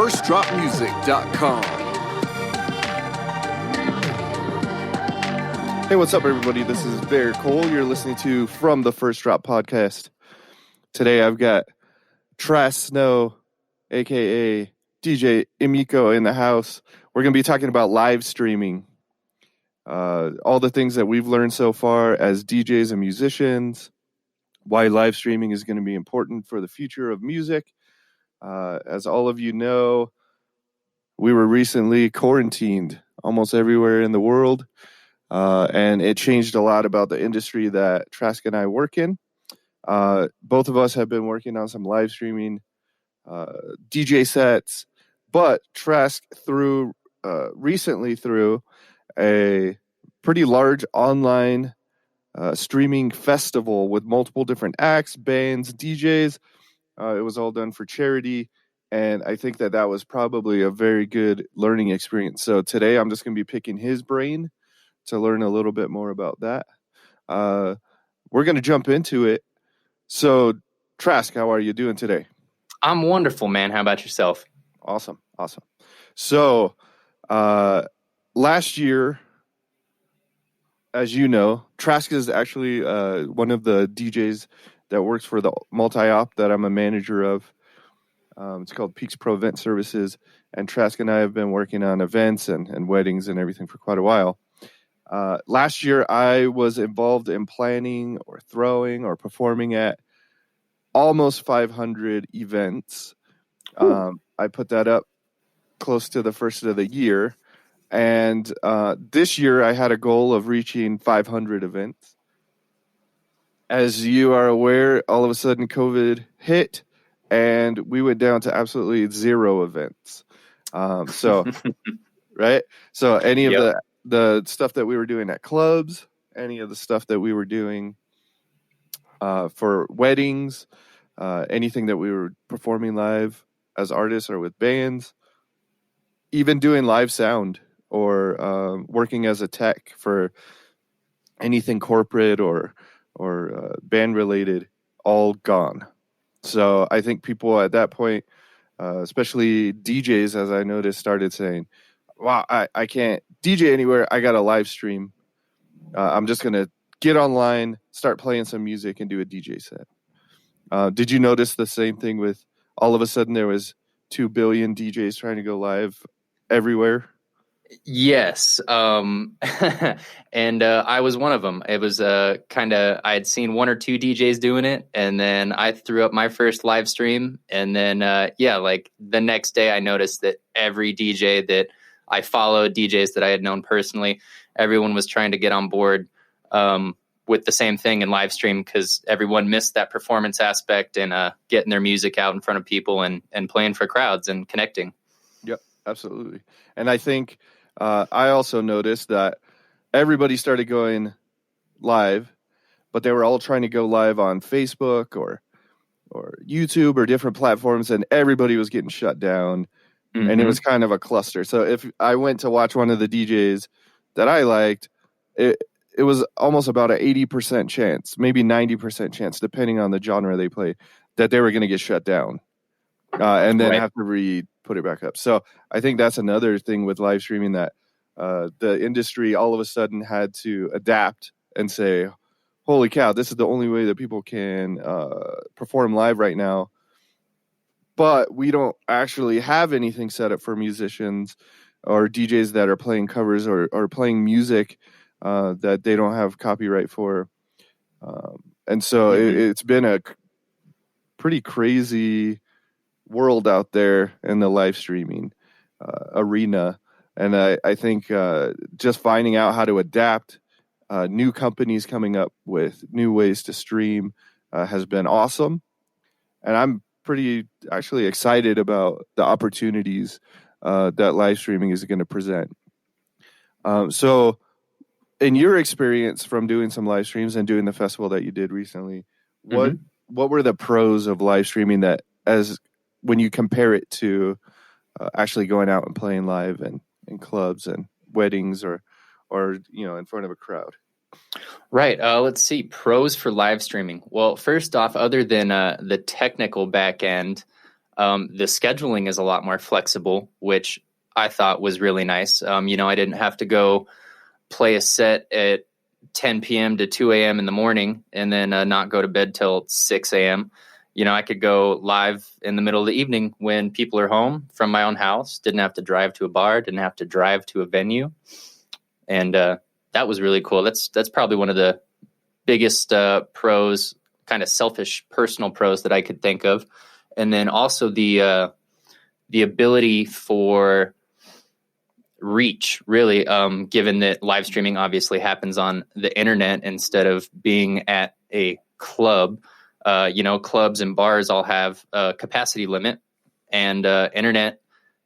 firstdropmusic.com. Hey, what's up, everybody? This is Bear Cole. You're listening to From the First Drop podcast. Today, I've got Trask Snow, a.k.a. DJ Imiko, in the house. We're going to be talking about live streaming. All the things that we've learned so far as DJs and musicians, why live streaming is going to be important for the future of music. As all of you know, we were recently quarantined almost everywhere in the world, and it changed a lot about the industry that Trask and I work in. Both of us have been working on some live streaming DJ sets, but Trask recently threw a pretty large online streaming festival with multiple different acts, bands, DJs. It was all done for charity, and I think that was probably a very good learning experience. So today I'm just going to be picking his brain to learn a little bit more about that. We're going to jump into it. So, Trask, how are you doing today? I'm wonderful, man. How about yourself? Awesome. So, last year, as you know, Trask is actually one of the DJs that works for the multi-op that I'm a manager of. It's called Peaks Pro Event Services, and Trask and I have been working on events and weddings and everything for quite a while. Last year, I was involved in planning or throwing or performing at almost 500 events. I put that up close to the first of the year. And this year, I had a goal of reaching 500 events. As you are aware, all of a sudden, COVID hit, and we went down to absolutely 0 events. Right? So any of the stuff that we were doing at clubs, any of the stuff that we were doing for weddings, anything that we were performing live as artists or with bands, even doing live sound or working as a tech for anything corporate or band related, all gone. So I think people at that point, especially DJs, as I noticed, started saying, wow, I can't DJ anywhere. I got a live stream. I'm just going to get online, start playing some music, and do a DJ set. Did you notice the same thing with all of a sudden there was 2 billion DJs trying to go live everywhere? Yes. And I was one of them. It was I had seen 1 or 2 DJs doing it, and then I threw up my first live stream. And then, like the next day I noticed that every DJ that I followed, DJs that I had known personally, everyone was trying to get on board with the same thing in live stream, because everyone missed that performance aspect and getting their music out in front of people and playing for crowds and connecting. Yep, absolutely. And I think I also noticed that everybody started going live, but they were all trying to go live on Facebook or YouTube or different platforms, and everybody was getting shut down. Mm-hmm. And it was kind of a cluster. So if I went to watch one of the DJs that I liked, it was almost about an 80% chance, maybe 90% chance, depending on the genre they play, that they were going to get shut down and then have to put it back up. So I think that's another thing with live streaming, that the industry all of a sudden had to adapt and say, holy cow, this is the only way that people can perform live right now. But we don't actually have anything set up for musicians or DJs that are playing covers or playing music that they don't have copyright for. And so it's been a pretty crazy world out there in the live streaming arena. And I think just finding out how to adapt, new companies coming up with new ways to stream has been awesome. And I'm pretty actually excited about the opportunities that live streaming is going to present. So in your experience from doing some live streams and doing the festival that you did recently, what were the pros of live streaming that, as when you compare it to actually going out and playing live and in clubs and weddings or in front of a crowd? Right. Let's see. Pros for live streaming. Well, first off, other than the technical back end, The scheduling is a lot more flexible, which I thought was really nice. I didn't have to go play a set at 10 p.m. to 2 a.m. in the morning and then not go to bed till 6 a.m. I could go live in the middle of the evening when people are home from my own house. Didn't have to drive to a bar, didn't have to drive to a venue. And that was really cool. That's probably one of the biggest pros, kind of selfish personal pros that I could think of. And then also the ability for reach, really, given that live streaming obviously happens on the internet instead of being at a club. Clubs and bars all have a capacity limit, and internet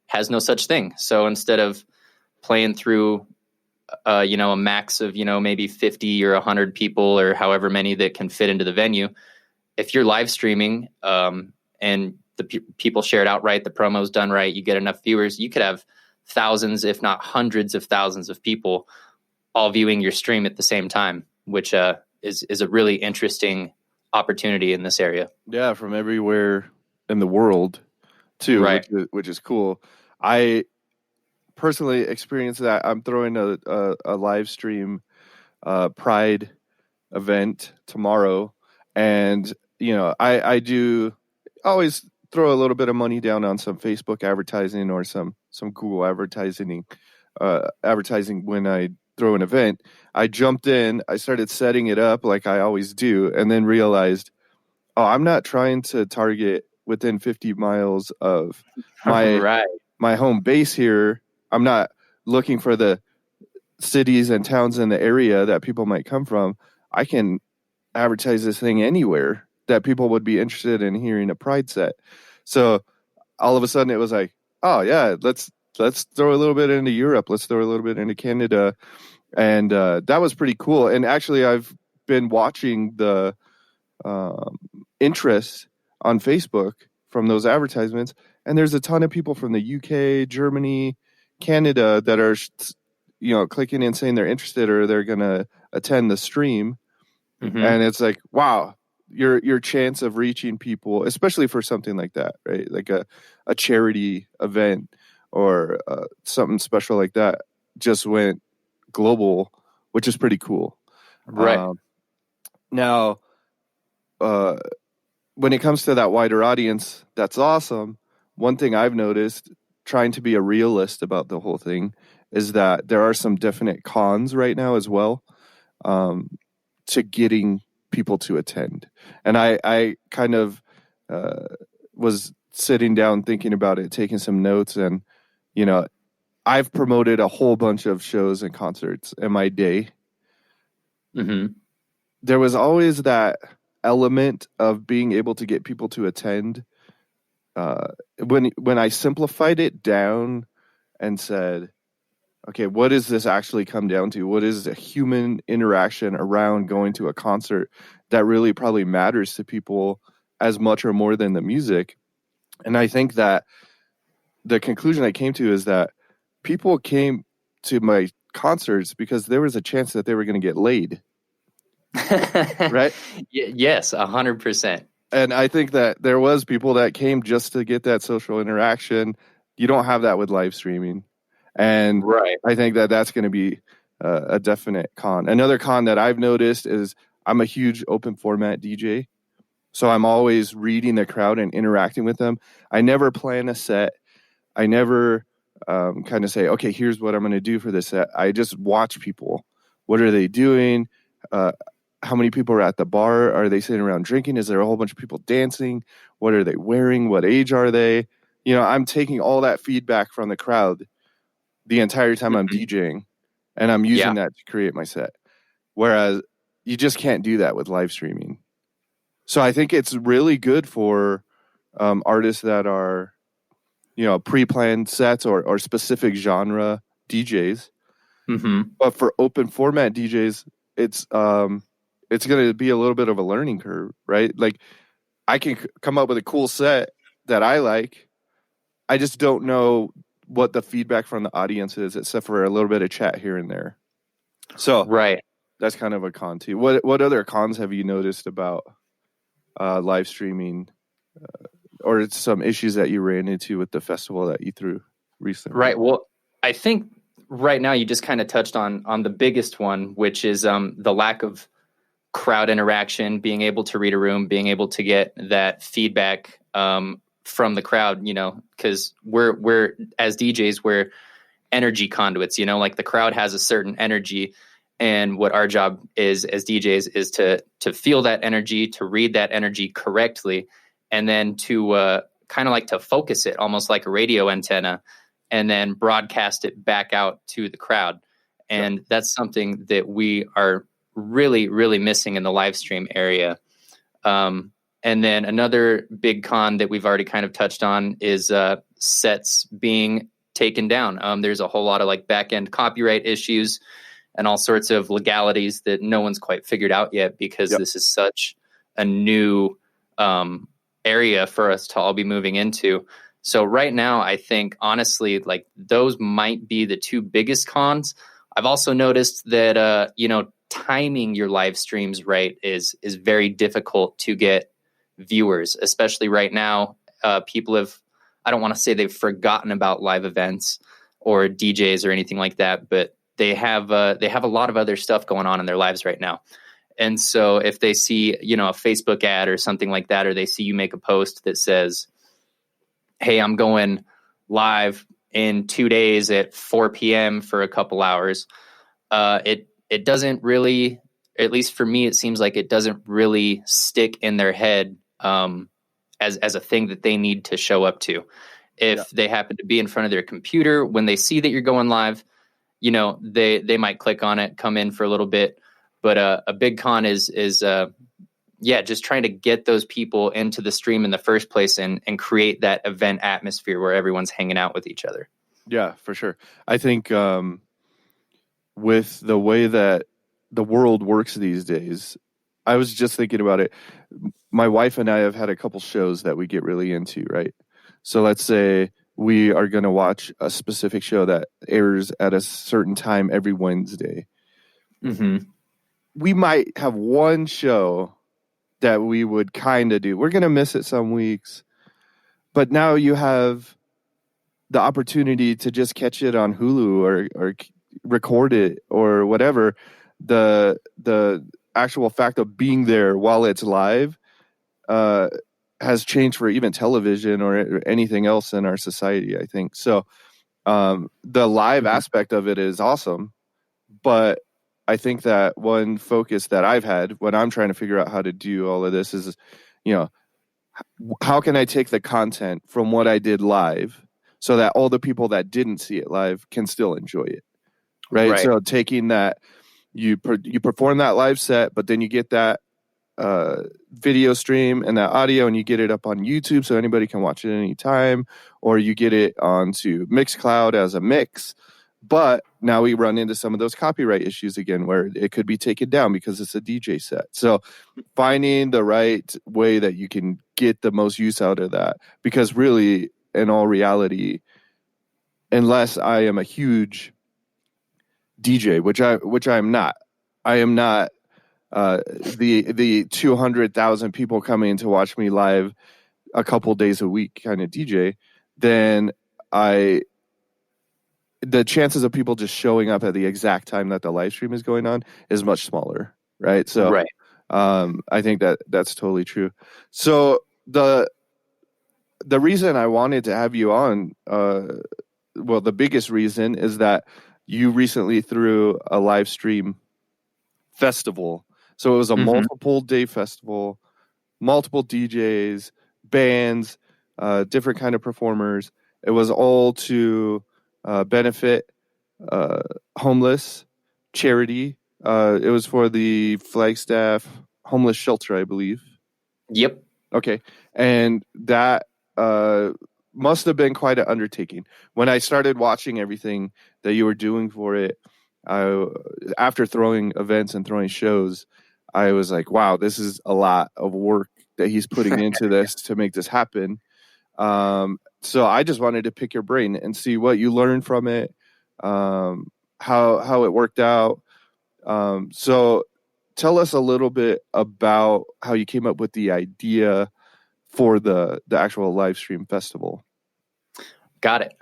has no such thing. So instead of playing through, a max of, maybe 50 or 100 people or however many that can fit into the venue, if you're live streaming and the people share it outright, the promo's done right, you get enough viewers, you could have thousands, if not hundreds of thousands of people all viewing your stream at the same time, which is a really interesting opportunity in this area. Yeah, from everywhere in the world too, right. which is cool. I personally experienced that. I'm throwing a live stream Pride event tomorrow, and I do always throw a little bit of money down on some Facebook advertising or some Google advertising when I throw an event. I jumped in, I started setting it up like I always do, and then realized, oh, I'm not trying to target within 50 miles of my my home base here. I'm not looking for the cities and towns in the area that people might come from. I can advertise this thing anywhere that people would be interested in hearing a Pride set. So all of a sudden it was like, oh yeah, let's throw a little bit into Europe. Let's throw a little bit into Canada. And that was pretty cool. And actually I've been watching the interest on Facebook from those advertisements. And there's a ton of people from the UK, Germany, Canada that are, clicking and saying they're interested or they're going to attend the stream. Mm-hmm. And it's like, wow, your chance of reaching people, especially for something like that, right? Like a charity event or something special like that, just went global, which is pretty cool. Right. Now, when it comes to that wider audience, that's awesome. One thing I've noticed, trying to be a realist about the whole thing, is that there are some definite cons right now as well to getting people to attend. And I kind of was sitting down thinking about it, taking some notes, and I've promoted a whole bunch of shows and concerts in my day. Mm-hmm. There was always that element of being able to get people to attend. When I simplified it down and said, okay, what does this actually come down to? What is a human interaction around going to a concert that really probably matters to people as much or more than the music? And I think that the conclusion I came to is that people came to my concerts because there was a chance that they were going to get laid. Right? Yes, 100%. And I think that there was people that came just to get that social interaction. You don't have that with live streaming. And right. I think that that's going to be a definite con. Another con that I've noticed is I'm a huge open format DJ. So I'm always reading the crowd and interacting with them. I never plan a set. I never kind of say, okay, here's what I'm going to do for this set. I just watch people. What are they doing? How many people are at the bar? Are they sitting around drinking? Is there a whole bunch of people dancing? What are they wearing? What age are they? I'm taking all that feedback from the crowd the entire time I'm DJing, and I'm using that to create my set. Whereas you just can't do that with live streaming. So I think it's really good for artists that are, pre-planned sets or specific genre DJs. Mm-hmm. But for open format DJs, it's going to be a little bit of a learning curve, right? Like I can come up with a cool set that I like. I just don't know what the feedback from the audience is, except for a little bit of chat here and there. So right. That's kind of a con too. What other cons have you noticed about live streaming or some issues that you ran into with the festival that you threw recently? Right. Well, I think right now you just kind of touched on the biggest one, which is the lack of crowd interaction, being able to read a room, being able to get that feedback from the crowd, because we're as DJs, we're energy conduits, like the crowd has a certain energy. And what our job is as DJs is to feel that energy, to read that energy correctly, and then to kind of like to focus it almost like a radio antenna, and then broadcast it back out to the crowd. And that's something that we are really, really missing in the live stream area. And then another big con that we've already kind of touched on is sets being taken down. There's a whole lot of like back end copyright issues and all sorts of legalities that no one's quite figured out yet, because this is such a new area for us to all be moving into. So right now, I think honestly, like those might be the two biggest cons. I've also noticed that timing your live streams right is very difficult to get viewers, especially right now. People have, I don't want to say they've forgotten about live events or DJs or anything like that, but they have a lot of other stuff going on in their lives right now. And so if they see, a Facebook ad or something like that, or they see you make a post that says, hey, I'm going live in 2 days at 4 p.m. for a couple hours, it doesn't really, at least for me, it seems like it doesn't really stick in their head as a thing that they need to show up to. If they happen to be in front of their computer, when they see that you're going live, they might click on it, come in for a little bit. But a big con is just trying to get those people into the stream in the first place and create that event atmosphere where everyone's hanging out with each other. Yeah, for sure. I think with the way that the world works these days, I was just thinking about it. My wife and I have had a couple shows that we get really into, right? So let's say we are going to watch a specific show that airs at a certain time every Wednesday. Mm-hmm. We might have one show that we would kind of do. We're going to miss it some weeks, but now you have the opportunity to just catch it on Hulu or record it or whatever. The actual fact of being there while it's live has changed for even television or anything else in our society, I think. So the live aspect of it is awesome, but I think that one focus that I've had when I'm trying to figure out how to do all of this is, how can I take the content from what I did live so that all the people that didn't see it live can still enjoy it, right? So taking that, you perform that live set, but then you get that video stream and that audio, and you get it up on YouTube so anybody can watch it anytime, or you get it onto Mixcloud as a mix. But now we run into some of those copyright issues again, where it could be taken down because it's a DJ set. So finding the right way that you can get the most use out of that, because really, in all reality, unless I am a huge DJ, which I am not, I am not the 200,000 people coming to watch me live a couple days a week kind of DJ, then the chances of people just showing up at the exact time that the live stream is going on is much smaller, right? So I think that's totally true. So the reason I wanted to have you on, the biggest reason is that you recently threw a live stream festival. So it was a multiple day festival, multiple DJs, bands, different kind of performers. It was all to benefit homeless charity. It was for the Flagstaff homeless shelter, I believe. Yep. Okay. And that must have been quite an undertaking. When I started watching everything that you were doing for it, after throwing events and throwing shows, I was like, wow, this is a lot of work that he's putting into this to make this happen. So I just wanted to pick your brain and see what you learned from it, how it worked out. So tell us a little bit about how you came up with the idea for the actual live stream festival? Got it.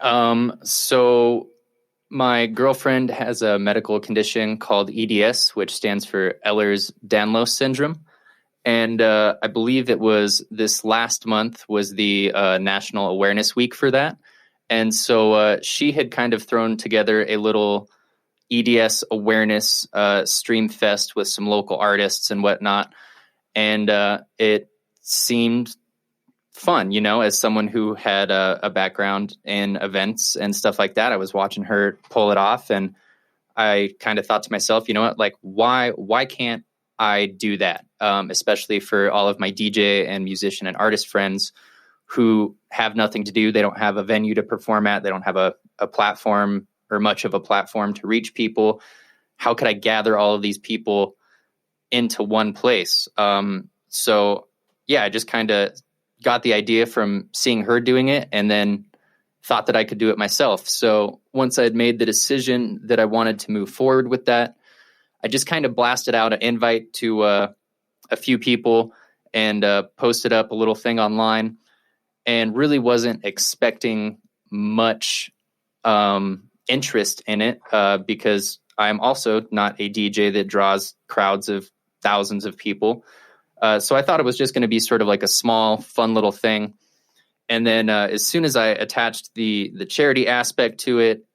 So my girlfriend has a medical condition called EDS, which stands for Ehlers-Danlos syndrome. And I believe it was this last month was the National Awareness Week for that. And so she had kind of thrown together a little EDS awareness stream fest with some local artists and whatnot. And it seemed fun, as someone who had a background in events and stuff like that. I was watching her pull it off, and I kind of thought to myself, you know what, like, why can't I do that? Especially for all of my DJ and musician and artist friends who have nothing to do. They don't have a venue to perform at. They don't have a platform or much of a platform to reach people. How could I gather all of these people into one place? So yeah, I just kind of got the idea from seeing her doing it, and then thought that I could do it myself. So once I had made the decision that I wanted to move forward with that, I just kind of blasted out an invite to a few people and posted up a little thing online, and really wasn't expecting much interest in it because I'm also not a DJ that draws crowds of thousands of people. So I thought it was just going to be sort of like a small, fun little thing. And then as soon as I attached the charity aspect to it,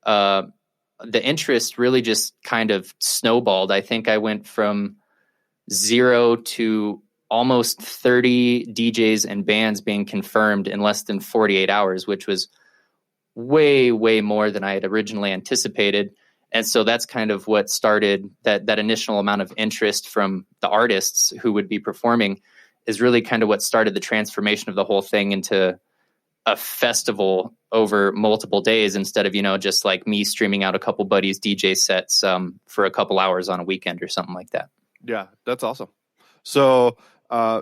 the interest really just kind of snowballed. I think I went from 0 to almost 30 DJs and bands being confirmed in less than 48 hours, which was way, way more than I had originally anticipated. And so that's kind of what started that initial amount of interest from the artists who would be performing, is really kind of what started the transformation of the whole thing into a festival over multiple days, instead of, just like me streaming out a couple buddies' DJ sets for a couple hours on a weekend or something like that. Yeah, that's awesome. So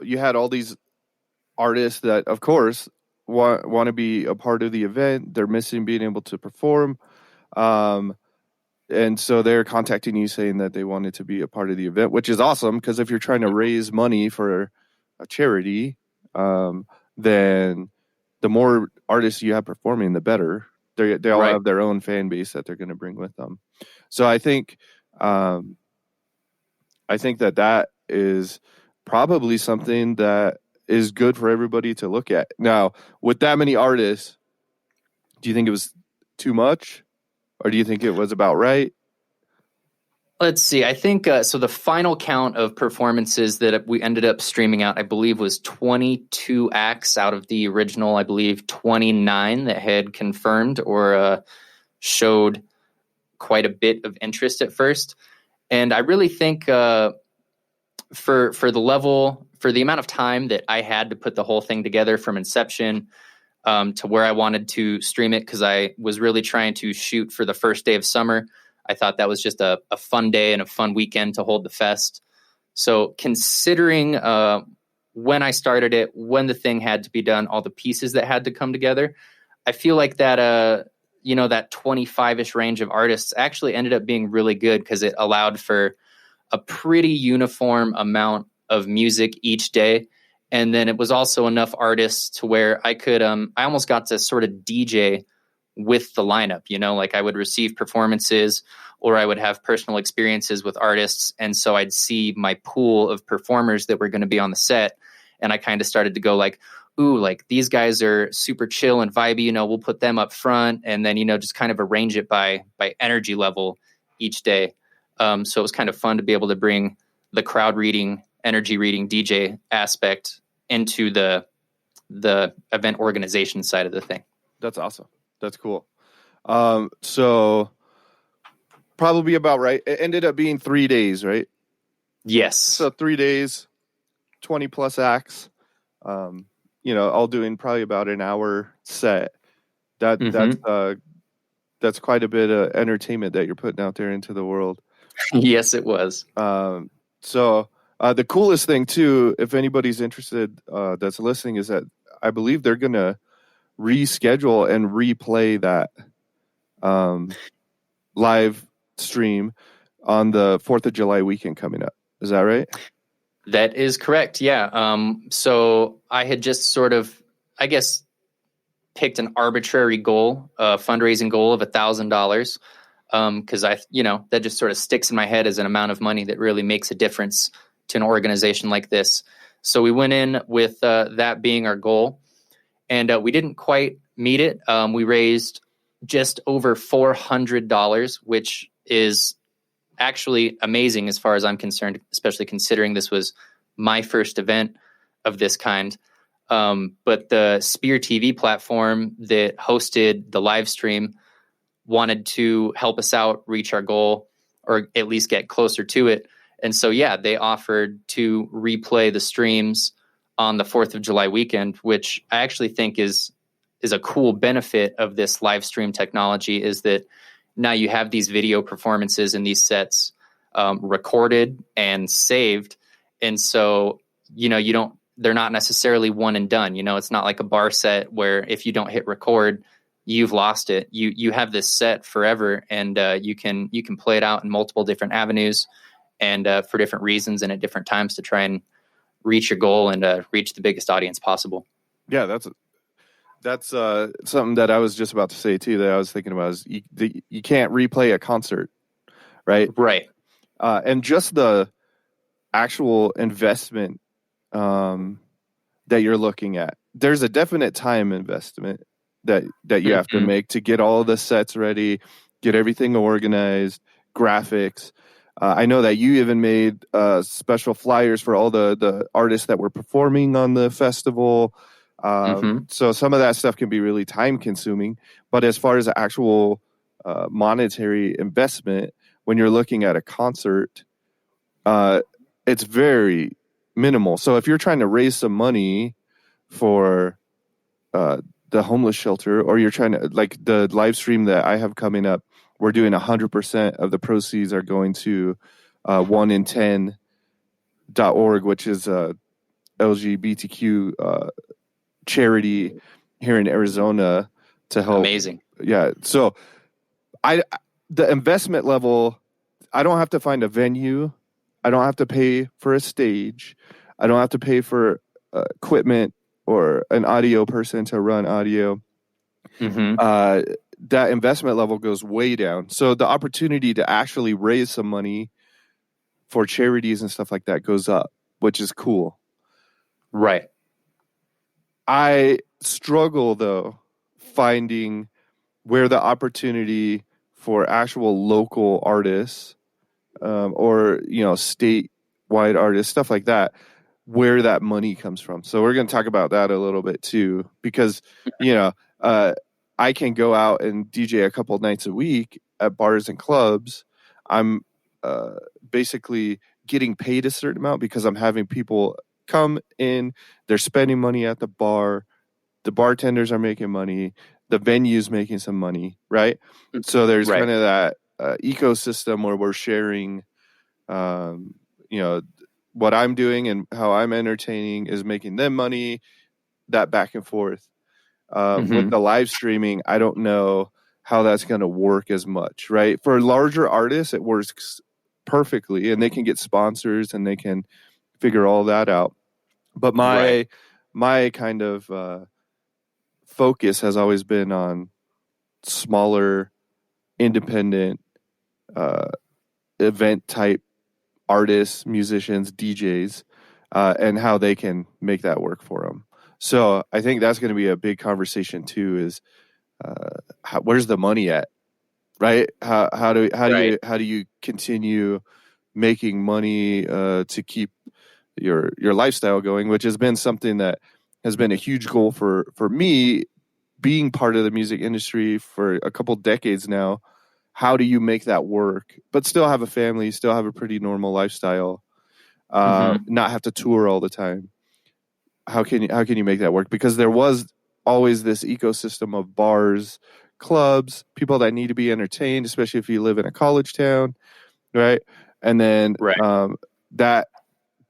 you had all these artists that, of course, want to be a part of the event. They're missing being able to perform. And so they're contacting you saying that they wanted to be a part of the event, which is awesome, because if you're trying to raise money for a charity, then the more artists you have performing, the better. They all Right. have their own fan base that they're going to bring with them. So I think that is probably something that is good for everybody to look at. Now, with that many artists, do you think it was too much, or do you think it was about right? Let's see. I think so. The final count of performances that we ended up streaming out, I believe, was 22 acts out of the original, I believe, 29 that had confirmed or showed quite a bit of interest at first. And I really think for the amount of time that I had to put the whole thing together from inception to where I wanted to stream it, because I was really trying to shoot for the first day of summer. I thought that was just a fun day and a fun weekend to hold the fest. So considering when I started it, when the thing had to be done, all the pieces that had to come together, I feel like that that 25-ish range of artists actually ended up being really good, because it allowed for a pretty uniform amount of music each day. And then it was also enough artists to where I could, I almost got to sort of DJ with the lineup, like I would receive performances, or I would have personal experiences with artists. And so I'd see my pool of performers that were going to be on the set. And I kind of started to go like, ooh, like these guys are super chill and vibey, we'll put them up front. And then, just kind of arrange it by energy level each day. So it was kind of fun to be able to bring the crowd reading, energy reading DJ aspect into the event organization side of the thing. That's awesome. That's cool. So probably about right. It ended up being 3 days, right? Yes. So 3 days, 20 plus acts, all doing probably about an hour set. That's quite a bit of entertainment that you're putting out there into the world. Yes, it was. So the coolest thing too, if anybody's interested that's listening, is that I believe they're going to reschedule and replay that live stream on the 4th of July weekend coming up. Is that right? That is correct. Yeah. So I had just sort of, I guess, picked an arbitrary goal, a fundraising goal of $1,000, because that just sort of sticks in my head as an amount of money that really makes a difference to an organization like this. So we went in with that being our goal, and we didn't quite meet it. We raised just over $400, which is actually amazing as far as I'm concerned, especially considering this was my first event of this kind. But the Spear TV platform that hosted the live stream wanted to help us out reach our goal, or at least get closer to it. And so, yeah, they offered to replay the streams on the 4th of July weekend, which I actually think is a cool benefit of this live stream technology, is that now you have these video performances and these sets recorded and saved. And so, they're not necessarily one and done. It's not like a bar set where if you don't hit record, you've lost it. You have this set forever, and you can play it out in multiple different avenues and for different reasons and at different times to try and reach your goal and reach the biggest audience possible. Yeah, that's something that I was just about to say too, that I was thinking about, is you can't replay a concert, right? Right. And just the actual investment that you're looking at. There's a definite time investment that you have to make to get all the sets ready, get everything organized, graphics. I know that you even made special flyers for all the artists that were performing on the festival. So some of that stuff can be really time consuming. But as far as the actual monetary investment, when you're looking at a concert, it's very minimal. So if you're trying to raise some money for the homeless shelter, or you're trying to, like the live stream that I have coming up, we're doing 100% of the proceeds are going to 1in10.org, which is a LGBTQ charity here in Arizona to help. Amazing. Yeah. So the investment level, I don't have to find a venue. I don't have to pay for a stage. I don't have to pay for equipment or an audio person to run audio. That investment level goes way down. So the opportunity to actually raise some money for charities and stuff like that goes up, which is cool. Right. I struggle, though, finding where the opportunity for actual local artists or, statewide artists, stuff like that, where that money comes from. So we're going to talk about that a little bit too, because, I can go out and DJ a couple nights a week at bars and clubs. I'm basically getting paid a certain amount because I'm having people come in, they're spending money at the bar, the bartenders are making money, the venue's making some money, right? So there's kind of that ecosystem where we're sharing, what I'm doing and how I'm entertaining is making them money, that back and forth. With the live streaming, I don't know how that's going to work as much, right? For larger artists, it works perfectly, and they can get sponsors and they can figure all that out. But my kind of focus has always been on smaller, independent, event type artists, musicians, DJs, and how they can make that work for them. So I think that's going to be a big conversation too. Is where's the money at, right? How do you continue making money to keep your lifestyle going, which has been something that has been a huge goal for me, being part of the music industry for a couple decades now. How do you make that work, but still have a family, still have a pretty normal lifestyle, not have to tour all the time? How can you make that work? Because there was always this ecosystem of bars, clubs, people that need to be entertained, especially if you live in a college town, right? And then that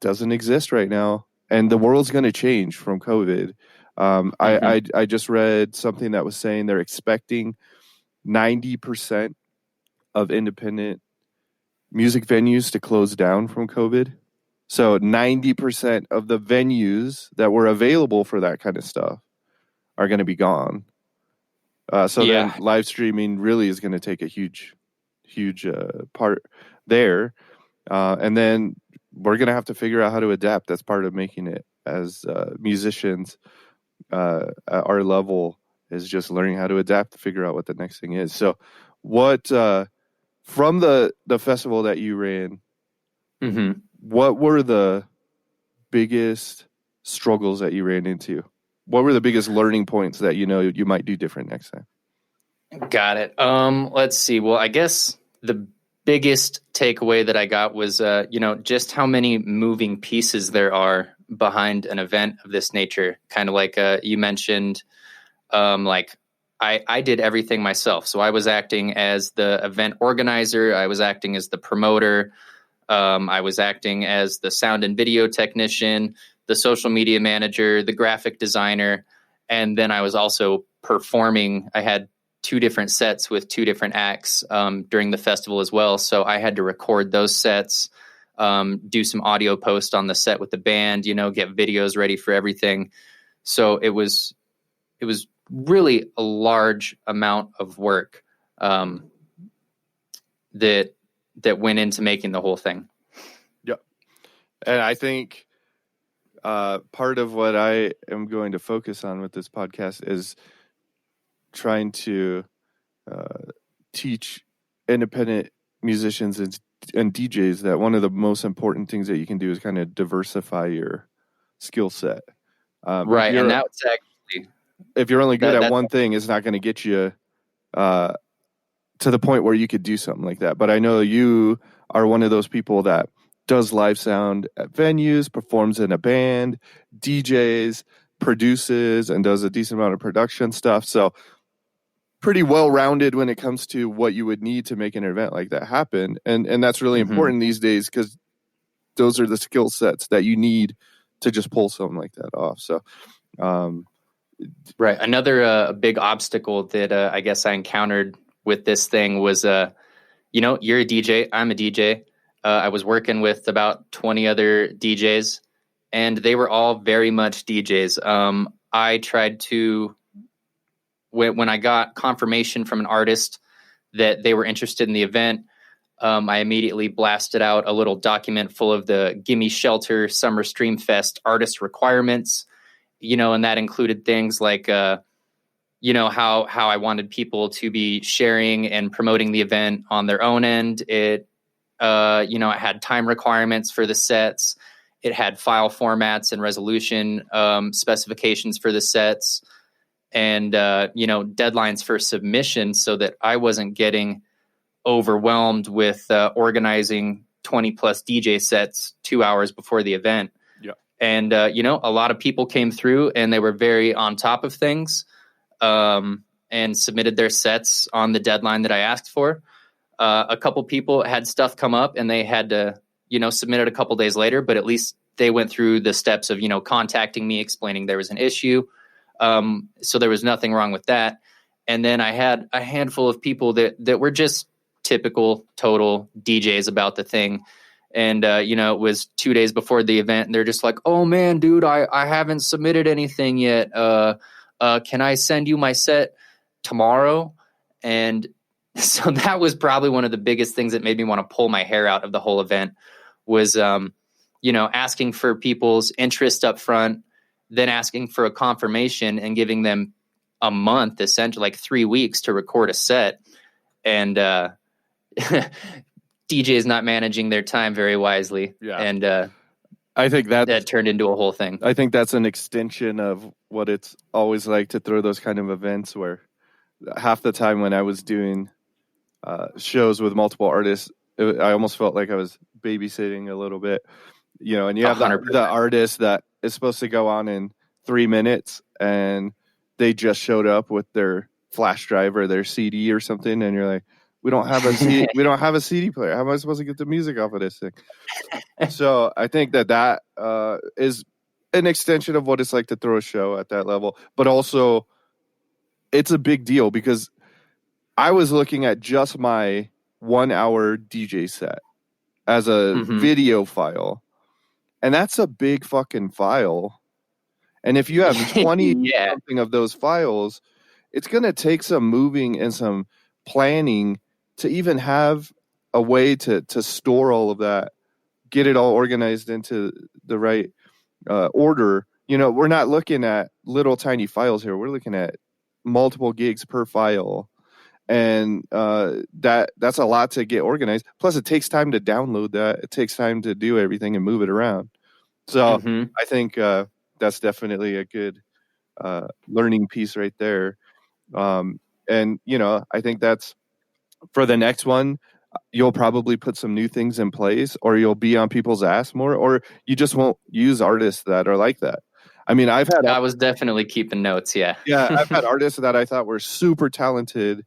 doesn't exist right now, and the world's going to change from COVID. I just read something that was saying they're expecting 90% of independent music venues to close down from COVID. So 90% of the venues that were available for that kind of stuff are going to be gone. So then live streaming really is going to take a huge part there. And then we're going to have to figure out how to adapt. That's part of making it as musicians at our level, is just learning how to adapt to figure out what the next thing is. So what, from the festival that you ran, what were the biggest struggles that you ran into? What were the biggest learning points that you might do different next time? Got it. Let's see. Well, I guess the biggest takeaway that I got was, just how many moving pieces there are behind an event of this nature. Kind of like you mentioned, I did everything myself. So I was acting as the event organizer. I was acting as the promoter. I was acting as the sound and video technician, the social media manager, the graphic designer. And then I was also performing. I had 2 different sets with 2 different acts during the festival as well. So I had to record those sets, do some audio post on the set with the band, get videos ready for everything. So it was really a large amount of work that went into making the whole thing. Yeah. And I think part of what I am going to focus on with this podcast is trying to teach independent musicians and DJs that one of the most important things that you can do is kind of diversify your skill set. Right. And that's actually, if you're only good at one thing, it's not going to get you to the point where you could do something like that. But I know you are one of those people that does live sound at venues, performs in a band, DJs, produces, and does a decent amount of production stuff. So pretty well-rounded when it comes to what you would need to make an event like that happen. And that's really important these days, because those are the skill sets that you need to just pull something like that off. So, right. Another big obstacle that I guess I encountered with this thing was, you're a DJ, I'm a DJ. I was working with about 20 other DJs, and they were all very much DJs. I tried to, when I got confirmation from an artist that they were interested in the event, I immediately blasted out a little document full of the Gimme Shelter Summerfest artist requirements, and that included things like, how I wanted people to be sharing and promoting the event on their own end. It had time requirements for the sets. It had file formats and resolution specifications for the sets, and deadlines for submission, so that I wasn't getting overwhelmed with organizing 20 plus DJ sets 2 hours before the event. Yeah. And a lot of people came through, and they were very on top of things, and submitted their sets on the deadline that I asked for. A couple people had stuff come up, and they had to submit it a couple days later, but at least they went through the steps of contacting me, explaining there was an issue. So there was nothing wrong with that. And then I had a handful of people that were just typical total DJs about the thing. And, it was 2 days before the event, and they're just like, "Oh man, dude, I haven't submitted anything yet. Can I send you my set tomorrow?" And so that was probably one of the biggest things that made me want to pull my hair out of the whole event, was, asking for people's interest up front, then asking for a confirmation and giving them a month, essentially like 3 weeks, to record a set. And DJs not managing their time very wisely. Yeah. And I think that turned into a whole thing. I think that's an extension of what it's always like to throw those kind of events, where half the time when I was doing shows with multiple artists, I almost felt like I was babysitting a little bit, and you have the artist that is supposed to go on in 3 minutes, and they just showed up with their flash drive or their CD or something, and you're like, we don't have a CD, we don't have a CD player. How am I supposed to get the music off of this thing? So I think that is an extension of what it's like to throw a show at that level, but also it's a big deal, because I was looking at just my 1 hour DJ set as a video file, And that's a big fucking file. And if you have 20 Yeah. something of those files, it's going to take some moving and some planning to even have a way to store all of that, get it all organized into the right order. You know, we're not looking at little tiny files here. We're looking at multiple gigs per file. And that's a lot to get organized. Plus, it takes time to download that. It takes time to do everything and move it around. So I think that's definitely a good learning piece right there. And, you know, I think that's for the next one. You'll probably put some new things in place, or you'll be on people's ass more, or you just won't use artists that are like that. I mean, I was definitely keeping notes. Yeah. Yeah, I've had artists that I thought were super talented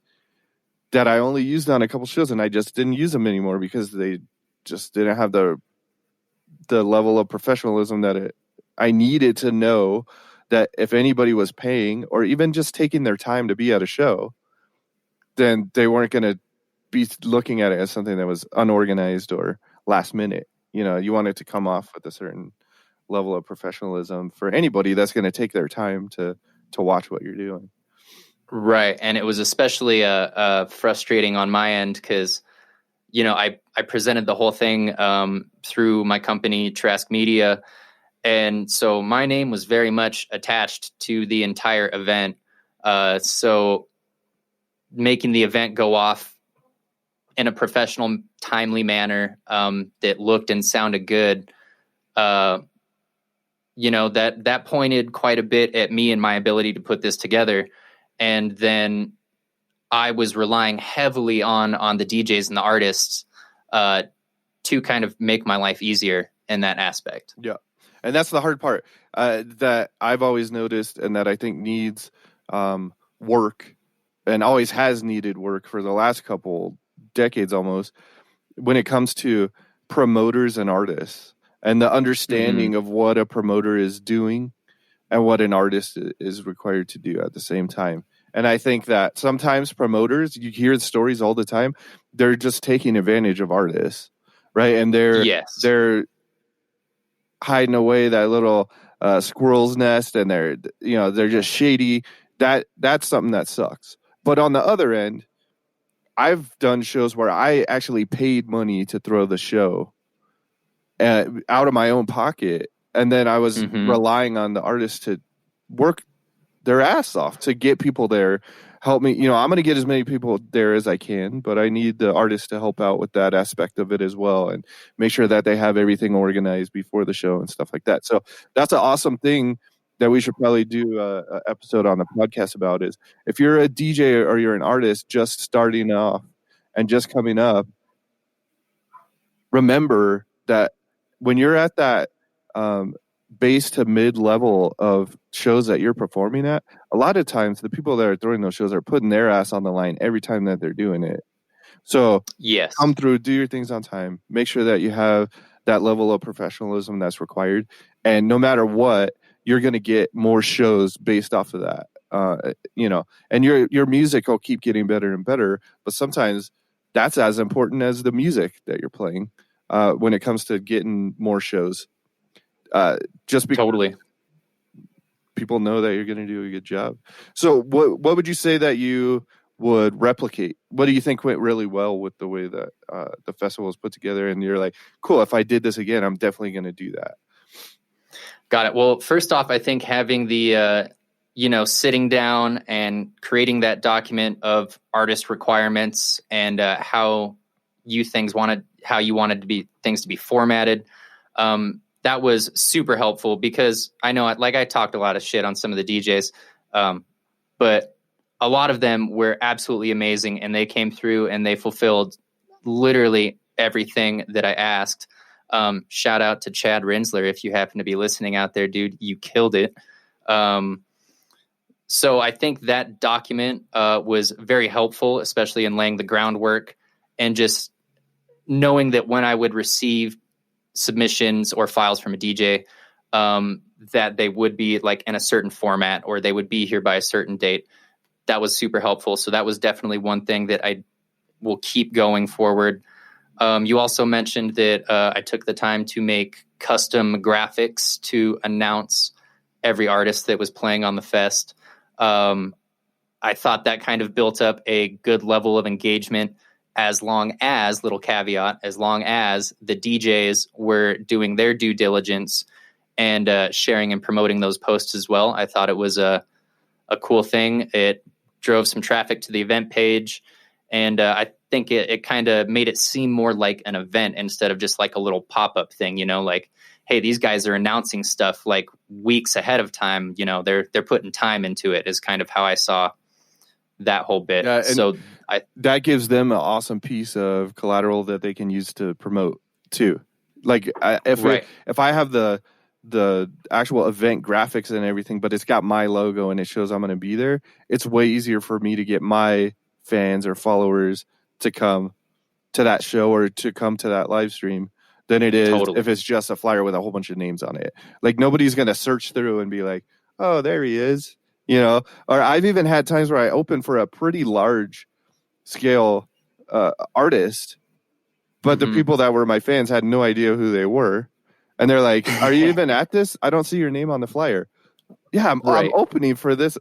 that I only used on a couple shows, and I just didn't use them anymore because they just didn't have the level of professionalism that I needed to know that if anybody was paying or even just taking their time to be at a show, then they weren't going to be looking at it as something that was unorganized or last minute. You know, you want it to come off with a certain level of professionalism for anybody that's going to take their time to watch what you're doing. Right. And it was especially frustrating on my end because, you know, I presented the whole thing through my company, Trask Media. And so my name was very much attached to the entire event. So making the event go off in a professional, timely manner that looked and sounded good, you know, that pointed quite a bit at me and my ability to put this together. And then I was relying heavily on the DJs and the artists to kind of make my life easier in that aspect. Yeah. And that's the hard part that I've always noticed, and that I think needs work, and always has needed work for the last couple decades almost, when it comes to promoters and artists, and the understanding of what a promoter is doing and what an artist is required to do at the same time. And I think that sometimes promoters, you hear the stories all the time, they're just taking advantage of artists, right? And they're hiding away that little squirrel's nest, and they're just shady. That's something that sucks. But on the other end, I've done shows where I actually paid money to throw the show out of my own pocket, and then I was relying on the artists to work their ass off to get people there, help me. You know, I'm going to get as many people there as I can, but I need the artists to help out with that aspect of it as well, and make sure that they have everything organized before the show and stuff like that. So that's an awesome thing that we should probably do an episode on the podcast about. Is if you're a DJ or you're an artist just starting off and just coming up, remember that when you're at that base to mid level of shows that you're performing at, a lot of times the people that are throwing those shows are putting their ass on the line every time that they're doing it. So yes, come through, do your things on time, make sure that you have that level of professionalism that's required, and no matter what, you're going to get more shows based off of that. You know, and your music will keep getting better and better, but sometimes that's as important as the music that you're playing when it comes to getting more shows. Just because totally. people know that you're going to do a good job. So what would you say that you would replicate? What do you think went really well with the way that the festival was put together, and you're like, cool, if I did this again, I'm definitely going to do that? Got it. Well, first off, I think having the sitting down and creating that document of artist requirements and how you wanted to be things to be formatted. That was super helpful, because I know, like, I talked a lot of shit on some of the DJs, but a lot of them were absolutely amazing, and they came through and they fulfilled literally everything that I asked. Shout out to Chad Rinsler. If you happen to be listening out there, dude, you killed it. So I think that document was very helpful, especially in laying the groundwork and just knowing that when I would receive submissions or files from a DJ, that they would be like in a certain format, or they would be here by a certain date. That was super helpful. So that was definitely one thing that I will keep going forward. You also mentioned that I took the time to make custom graphics to announce every artist that was playing on the fest. I thought that kind of built up a good level of engagement, as long as, little caveat, as long as the DJs were doing their due diligence and sharing and promoting those posts as well. I thought it was a cool thing. It drove some traffic to the event page, and I think it kind of made it seem more like an event instead of just like a little pop-up thing, like, hey, these guys are announcing stuff like weeks ahead of time. They're putting time into it, is kind of how I saw that whole bit. Yeah, so that gives them an awesome piece of collateral that they can use to promote too. Like if I have the actual event graphics and everything, but it's got my logo and it shows I'm going to be there, it's way easier for me to get my fans or followers to come to that show or to come to that live stream than it is if it's just a flyer with a whole bunch of names on it. Like, nobody's going to search through and be like, oh, there he is. Or I've even had times where I open for a pretty large scale artist, but the people that were my fans had no idea who they were. And they're like, are you even at this? I don't see your name on the flyer. Yeah, I'm opening for this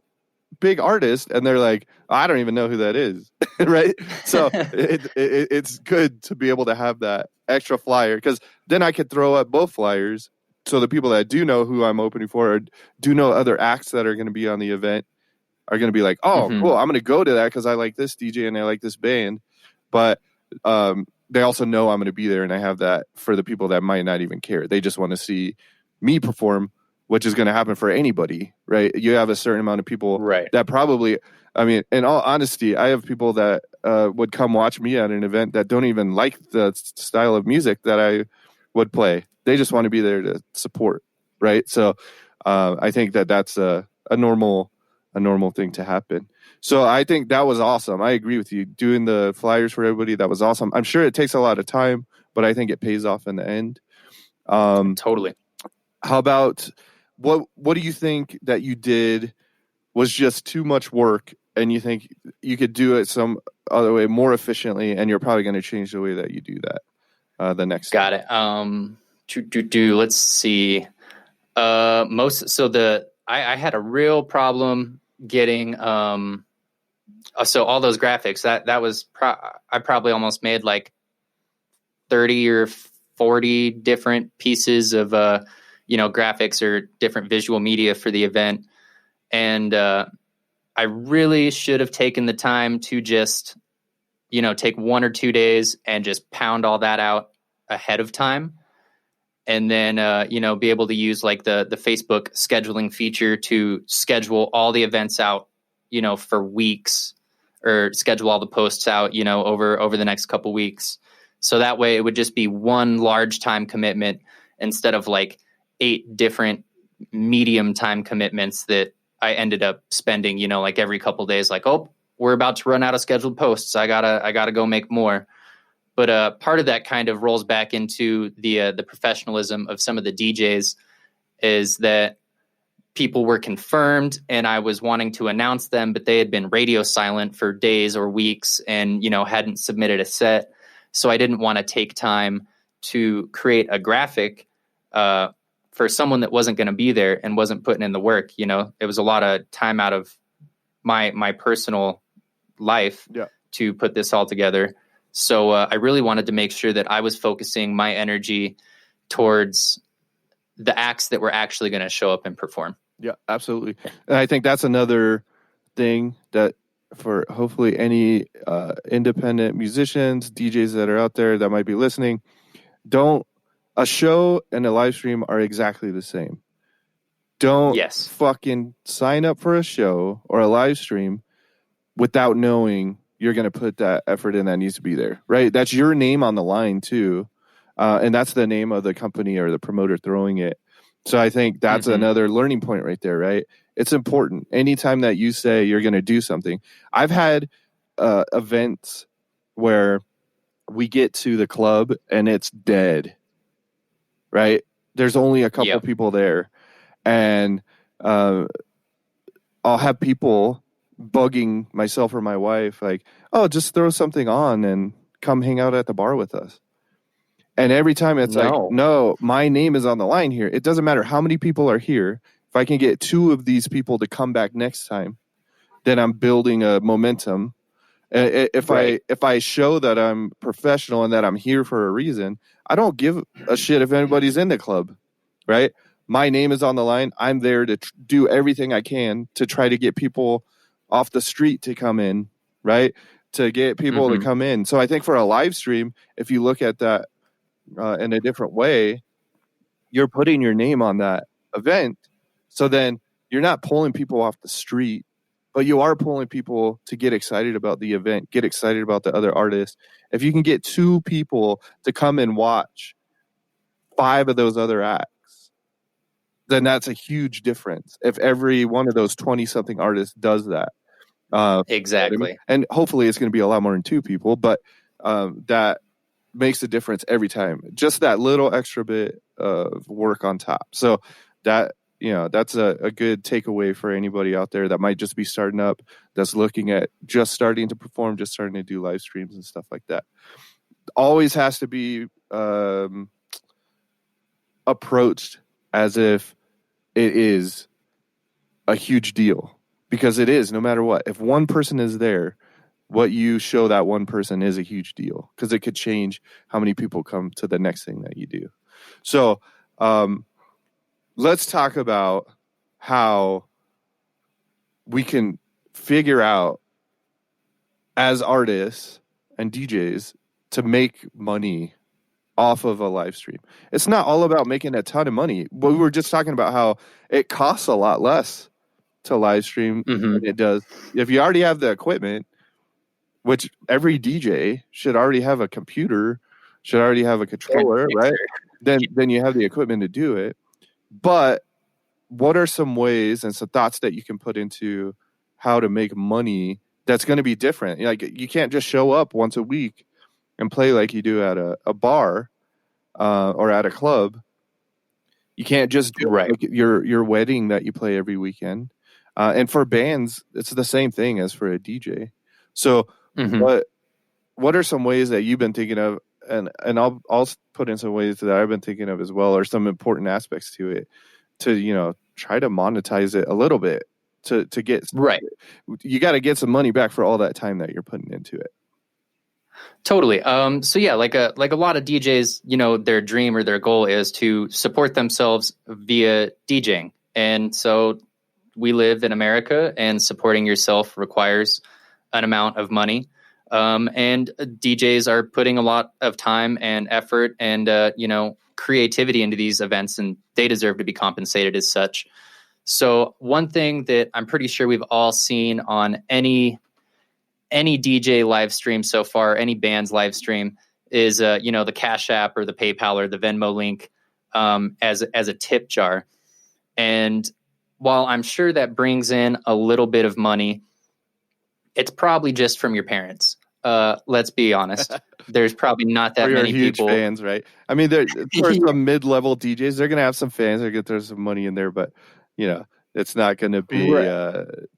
big artist. And they're like, I don't even know who that is. Right? So it's good to be able to have that extra flyer, because then I could throw up both flyers. So the people that do know who I'm opening for, or do know other acts that are going to be on the event, are going to be like, oh, cool, I'm going to go to that because I like this DJ and I like this band. But they also know I'm going to be there, and I have that for the people that might not even care. They just want to see me perform, which is going to happen for anybody, right? You have a certain amount of people that probably, I mean, in all honesty, I have people that would come watch me at an event that don't even like the style of music that I would play. They just want to be there to support, right? So I think that's a normal thing to happen. So I think that was awesome. I agree with you. Doing the flyers for everybody, that was awesome. I'm sure it takes a lot of time, but I think it pays off in the end. Totally. How about, what do you think that you did was just too much work, and you think you could do it some other way more efficiently, and you're probably going to change the way that you do that the next time? Got it. Let's see. I had a real problem getting so all those graphics that was I probably almost made like 30 or 40 different pieces of graphics or different visual media for the event, and I really should have taken the time to just take 1 or 2 days and just pound all that out ahead of time. And then, be able to use like the Facebook scheduling feature to schedule all the events out, for weeks, or schedule all the posts out, over the next couple weeks. So that way it would just be one large time commitment instead of like 8 different medium time commitments that I ended up spending, like every couple days, like, oh, we're about to run out of scheduled posts. I gotta go make more. But part of that kind of rolls back into the professionalism of some of the DJs, is that people were confirmed and I was wanting to announce them, but they had been radio silent for days or weeks and, hadn't submitted a set. So I didn't want to take time to create a graphic for someone that wasn't going to be there and wasn't putting in the work. It was a lot of time out of my personal life to put this all together. So I really wanted to make sure that I was focusing my energy towards the acts that were actually going to show up and perform. Yeah, absolutely. And I think that's another thing that for hopefully any independent musicians, DJs that are out there that might be listening, a show and a live stream are exactly the same. Don't fucking sign up for a show or a live stream without knowing you're going to put that effort in that needs to be there, right? That's your name on the line too. And that's the name of the company or the promoter throwing it. So I think that's another learning point right there, right? It's important. Anytime that you say you're going to do something. I've had events where we get to the club and it's dead, right? There's only a couple people there. And I'll have people bugging myself or my wife like, oh, just throw something on and come hang out at the bar with us. And every time it's like, No. no, my name is on the line here. It doesn't matter how many people are here. If I can get 2 of these people to come back next time, then I'm building a momentum. If I show that I'm professional and that I'm here for a reason, I don't give a shit if anybody's in the club, right? My name is on the line. I'm there to do everything I can to try to get people off the street to come in, right? To get people to come in. So I think for a live stream, if you look at that in a different way, you're putting your name on that event. So then you're not pulling people off the street, but you are pulling people to get excited about the event, get excited about the other artists. If you can get 2 people to come and watch 5 of those other acts, then that's a huge difference. If every one of those 20-something artists does that. Exactly. And hopefully it's going to be a lot more than 2 people, but that makes a difference every time. Just that little extra bit of work on top. So that, that's a good takeaway for anybody out there that might just be starting up, that's looking at just starting to perform, just starting to do live streams and stuff like that. Always has to be approached as if it is a huge deal, because it is, no matter what. If one person is there, what you show that one person is a huge deal, because it could change how many people come to the next thing that you do. So let's talk about how we can figure out as artists and DJs to make money off of a live stream. It's not all about making a ton of money. But we were just talking about how it costs a lot less to live stream than it does if you already have the equipment, which every DJ should already have a computer, should already have a controller, right? Then you have the equipment to do it. But what are some ways and some thoughts that you can put into how to make money that's going to be different? Like, you can't just show up once a week and play like you do at a bar or at a club. You can't just do like your wedding that you play every weekend. And for bands, it's the same thing as for a DJ. So what are some ways that you've been thinking of? And I'll put in some ways that I've been thinking of as well, or some important aspects to it, to try to monetize it a little bit, to get you got to get some money back for all that time that you're putting into it. Totally. So yeah, like a lot of DJs, their dream or their goal is to support themselves via DJing. And so we live in America, and supporting yourself requires an amount of money. And DJs are putting a lot of time and effort and, creativity into these events, and they deserve to be compensated as such. So one thing that I'm pretty sure we've all seen on any DJ live stream so far, any band's live stream, is, the Cash App or the PayPal or the Venmo link as a tip jar. And while I'm sure that brings in a little bit of money, it's probably just from your parents. Let's be honest. There's probably not that many huge people. Fans, right? I mean, for some mid-level DJs, they're gonna have some fans. They're gonna throw some money in there, but it's not gonna be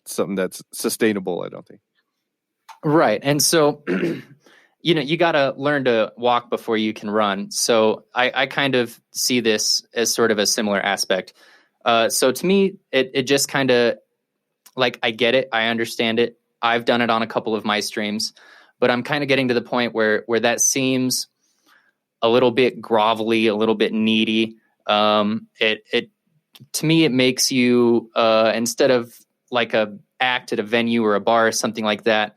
something that's sustainable, I don't think. Right, and so you got to learn to walk before you can run. So I kind of see this as sort of a similar aspect. So to me, it just kind of, like, I get it, I understand it. I've done it on a couple of my streams. But I'm kind of getting to the point where that seems a little bit grovelly, a little bit needy. It to me, it makes you instead of like a act at a venue or a bar or something like that,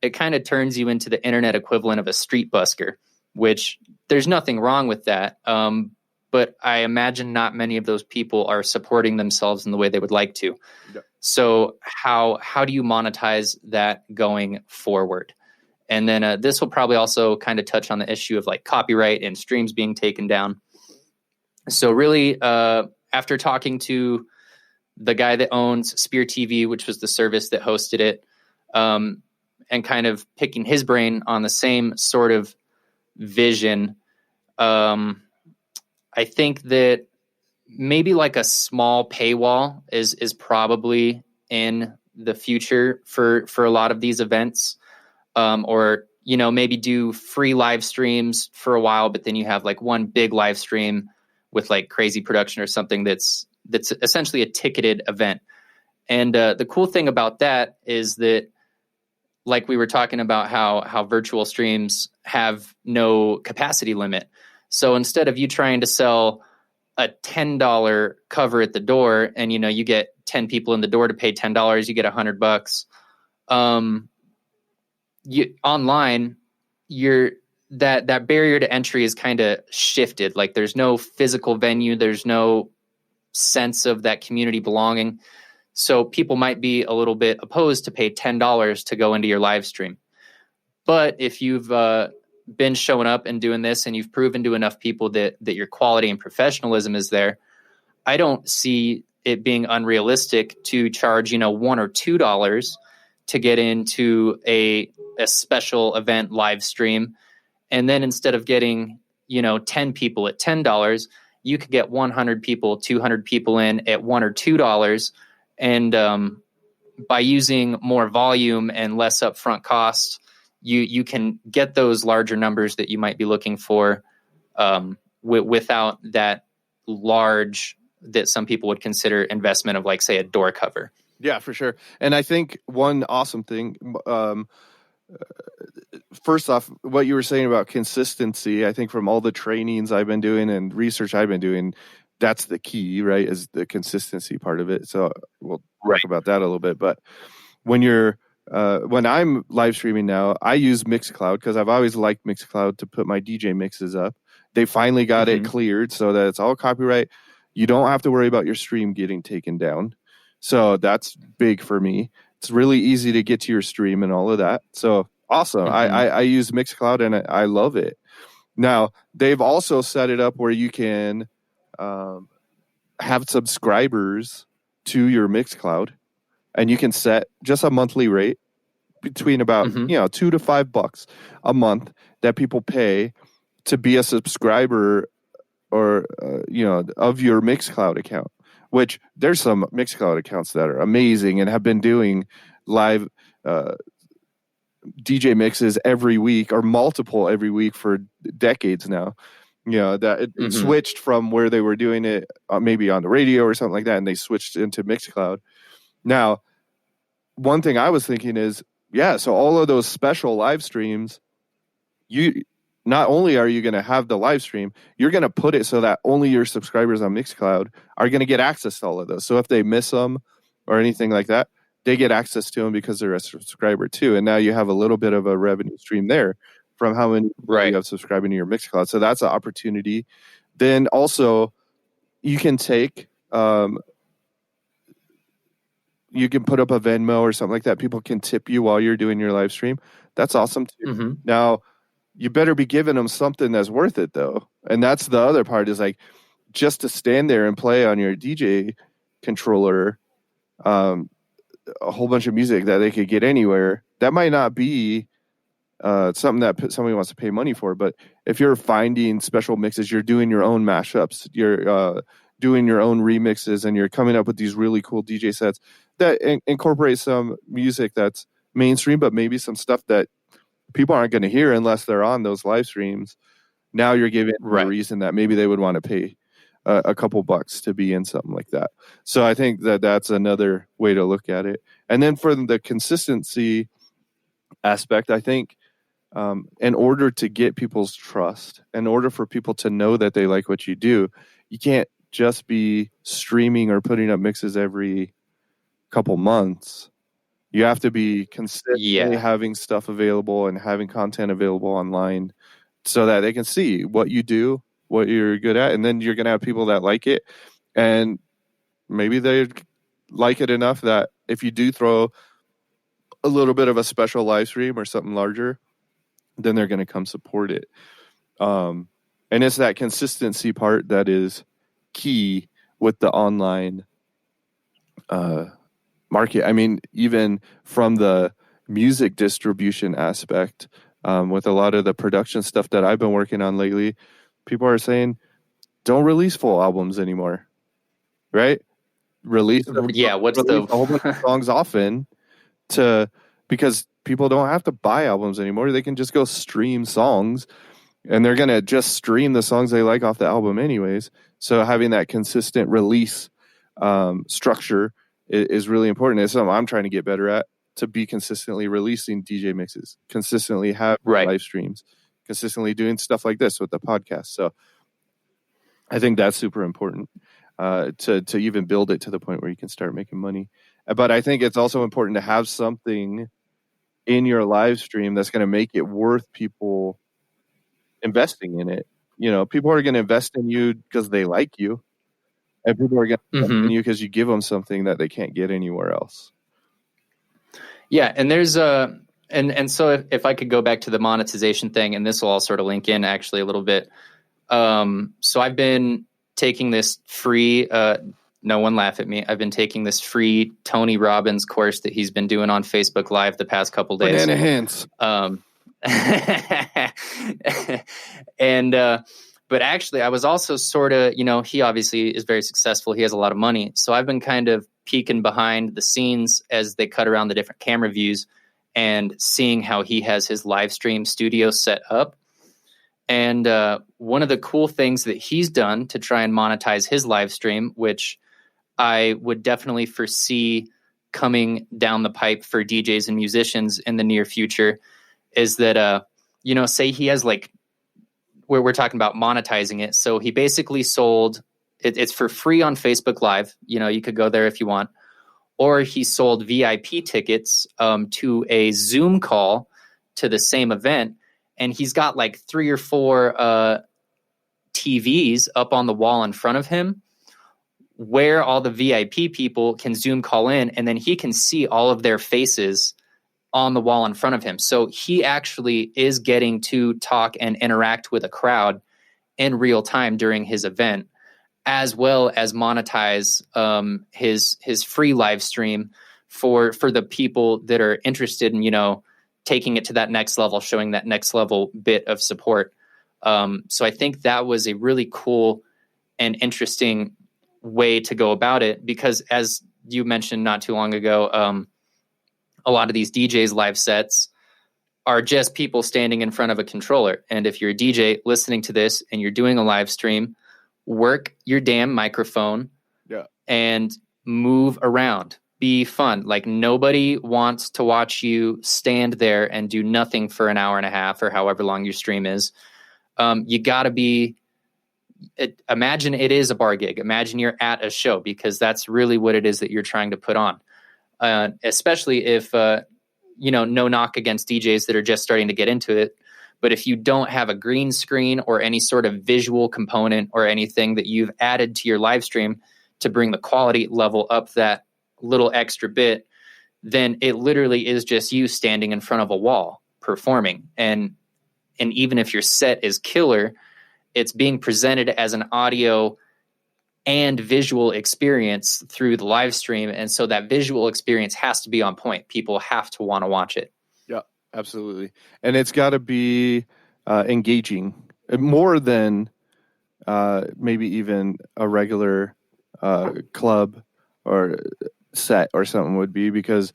it kind of turns you into the internet equivalent of a street busker, which there's nothing wrong with that. But I imagine not many of those people are supporting themselves in the way they would like to. Yeah. So how do you monetize that going forward? And then this will probably also kind of touch on the issue of like copyright and streams being taken down. So really, after talking to the guy that owns Spear TV, which was the service that hosted it, and kind of picking his brain on the same sort of vision, I think that maybe like a small paywall is probably in the future for a lot of these events. Or maybe do free live streams for a while, but then you have like one big live stream with like crazy production or something that's essentially a ticketed event. And the cool thing about that is that, like we were talking about how virtual streams have no capacity limit. So instead of you trying to sell a $10 cover at the door, and you get 10 people in the door to pay $10, you get $100. Online, that barrier to entry is kind of shifted. Like there's no physical venue, there's no sense of that community belonging. So people might be a little bit opposed to pay $10 to go into your live stream. But if you've been showing up and doing this, and you've proven to enough people that your quality and professionalism is there, I don't see it being unrealistic to charge, $1 or $2 to get into a special event live stream. And then instead of getting, 10 people at $10, you could get 100 people, 200 people in at $1 or $2. And by using more volume and less upfront costs, you can get those larger numbers that you might be looking for without that large, that some people would consider, investment of, like, say, a door cover. Yeah, for sure. And I think one awesome thing, first off, what you were saying about consistency, I think from all the trainings I've been doing and research I've been doing, that's the key, right? Is the consistency part of it. So we'll talk about that a little bit. But when I'm live streaming now, I use Mixcloud because I've always liked Mixcloud to put my DJ mixes up. They finally got it cleared so that it's all copyright. You don't have to worry about your stream getting taken down. So that's big for me. It's really easy to get to your stream and all of that. So awesome. I use Mixcloud and I love it. Now, they've also set it up where you can have subscribers to your Mixcloud, and you can set just a monthly rate between about $2 to $5 a month that people pay to be a subscriber or of your Mixcloud account. Which there's some Mixcloud accounts that are amazing and have been doing live DJ mixes every week or multiple every week for decades now. That it switched from where they were doing it maybe on the radio or something like that, and they switched into Mixcloud. Now, one thing I was thinking is, so all of those special live streams, you not only are you going to have the live stream, you're going to put it so that only your subscribers on Mixcloud are going to get access to all of those. So if they miss them or anything like that, they get access to them because they're a subscriber too. And now you have a little bit of a revenue stream there from how many you have subscribing to your Mixcloud. So that's an opportunity. Then also you can take, you can put up a Venmo or something like that. People can tip you while you're doing your live stream. That's awesome too. Now, you better be giving them something that's worth it, though. And that's the other part, is like just to stand there and play on your DJ controller a whole bunch of music that they could get anywhere. That might not be something that somebody wants to pay money for. But if you're finding special mixes, you're doing your own mashups, you're doing your own remixes, and you're coming up with these really cool DJ sets that incorporate some music that's mainstream, but maybe some stuff that people aren't going to hear unless they're on those live streams. Now you're giving a reason that maybe they would want to pay a couple bucks to be in something like that. So I think that that's another way to look at it. And then for the consistency aspect, I think in order to get people's trust, in order for people to know that they like what you do, you can't just be streaming or putting up mixes every couple months. You have to be consistently having stuff available and having content available online so that they can see what you do, what you're good at. And then you're going to have people that like it. And maybe they like it enough that if you do throw a little bit of a special live stream or something larger, then they're going to come support it. And it's that consistency part that is key with the online market. I mean, even from the music distribution aspect, with a lot of the production stuff that I've been working on lately, people are saying, don't release full albums anymore, right? Release a whole bunch of songs often because people don't have to buy albums anymore. They can just go stream songs, and they're going to just stream the songs they like off the album anyways. So having that consistent release structure is really important. It's something I'm trying to get better at, to be consistently releasing DJ mixes, consistently have live streams, consistently doing stuff like this with the podcast. So I think that's super important to even build it to the point where you can start making money. But I think it's also important to have something in your live stream that's going to make it worth people investing in it. You know, people are going to invest in you because they like you, and people are going to invest in you because you give them something that they can't get anywhere else. Yeah, and there's and so if I could go back to the monetization thing, and this will all sort of link in actually a little bit. So I've been taking this free, no one laugh at me, I've been taking this free Tony Robbins course that he's been doing on Facebook Live the past couple days. Banana hands. And but actually I was also sort of, you know, he obviously is very successful, he has a lot of money, so I've been kind of peeking behind the scenes as they cut around the different camera views and seeing how he has his live stream studio set up. And one of the cool things that he's done to try and monetize his live stream, which I would definitely foresee coming down the pipe for DJs and musicians in the near future, is that, you know, say he has like, where we're talking about monetizing it. So he basically sold, it's for free on Facebook Live. You know, you could go there if you want. Or he sold VIP tickets to a Zoom call to the same event. And he's got like 3 or 4 TVs up on the wall in front of him where all the VIP people can Zoom call in, and then he can see all of their faces on the wall in front of him. So he actually is getting to talk and interact with a crowd in real time during his event, as well as monetize his free live stream for the people that are interested in, you know, taking it to that next level, showing that next level bit of support. So I think that was a really cool and interesting way to go about it, because as you mentioned not too long ago, a lot of these DJs live sets are just people standing in front of a controller. And if you're a DJ listening to this and you're doing a live stream, work your damn microphone and move around. Be fun. Like, nobody wants to watch you stand there and do nothing for an hour and a half or however long your stream is. You got to be, imagine it is a bar gig. Imagine you're at a show, because that's really what it is that you're trying to put on. Especially if, you know, no knock against DJs that are just starting to get into it. But if you don't have a green screen or any sort of visual component or anything that you've added to your live stream to bring the quality level up that little extra bit, then it literally is just you standing in front of a wall performing. And even if your set is killer, it's being presented as an audio and visual experience through the live stream. And so that visual experience has to be on point. People have to want to watch it. Yeah, absolutely. And it's got to be engaging more than maybe even a regular club or set or something would be, because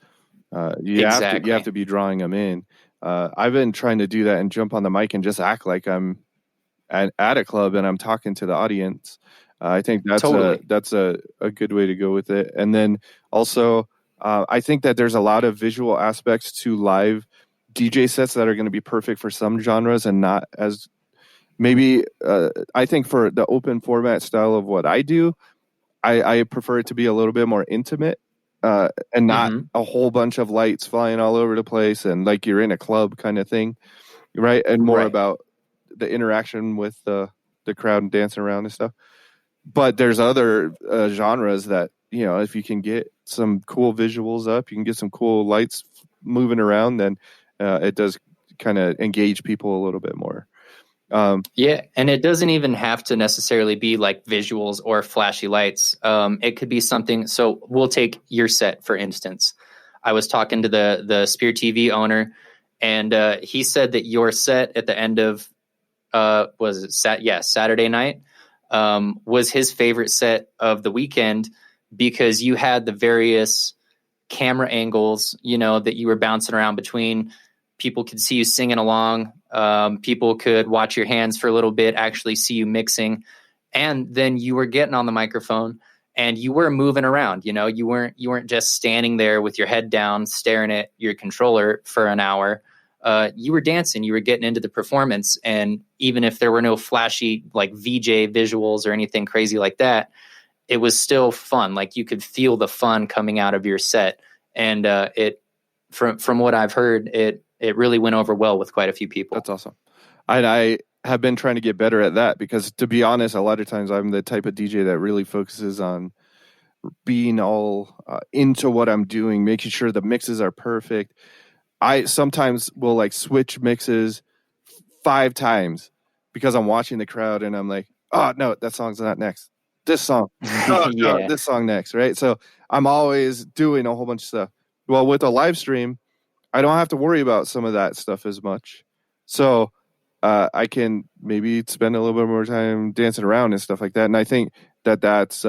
you have to be drawing them in. I've been trying to do that and jump on the mic and just act like I'm at a club and I'm talking to the audience. I think that's a good way to go with it. And then also, I think that there's a lot of visual aspects to live DJ sets that are going to be perfect for some genres and not as maybe. I think for the open format style of what I do, I prefer it to be a little bit more intimate and not a whole bunch of lights flying all over the place and like you're in a club kind of thing, right? And more about the interaction with the crowd and dancing around and stuff. But there's other genres that, you know, if you can get some cool visuals up, you can get some cool lights moving around, then it does kind of engage people a little bit more. Yeah, and it doesn't even have to necessarily be like visuals or flashy lights. It could be something. So we'll take your set, for instance. I was talking to the Spear TV owner, and he said that your set at the end of Saturday night was his favorite set of the weekend, because you had the various camera angles, that you were bouncing around between. People could see you singing along. People could watch your hands for a little bit, actually see you mixing. And then you were getting on the microphone and you were moving around. You weren't just standing there with your head down, staring at your controller for an hour. You were dancing, you were getting into the performance. And even if there were no flashy like VJ visuals or anything crazy like that, it was still fun. Like you could feel the fun coming out of your set. And from what I've heard, it really went over well with quite a few people. That's awesome. I have been trying to get better at that because, to be honest, a lot of times I'm the type of DJ that really focuses on being all into what I'm doing, making sure the mixes are perfect. I sometimes will like switch mixes 5 times because I'm watching the crowd and I'm like, oh no, that song's not next. This song, no, this song next, right? So I'm always doing a whole bunch of stuff. Well, with a live stream, I don't have to worry about some of that stuff as much. So I can maybe spend a little bit more time dancing around and stuff like that. And I think that's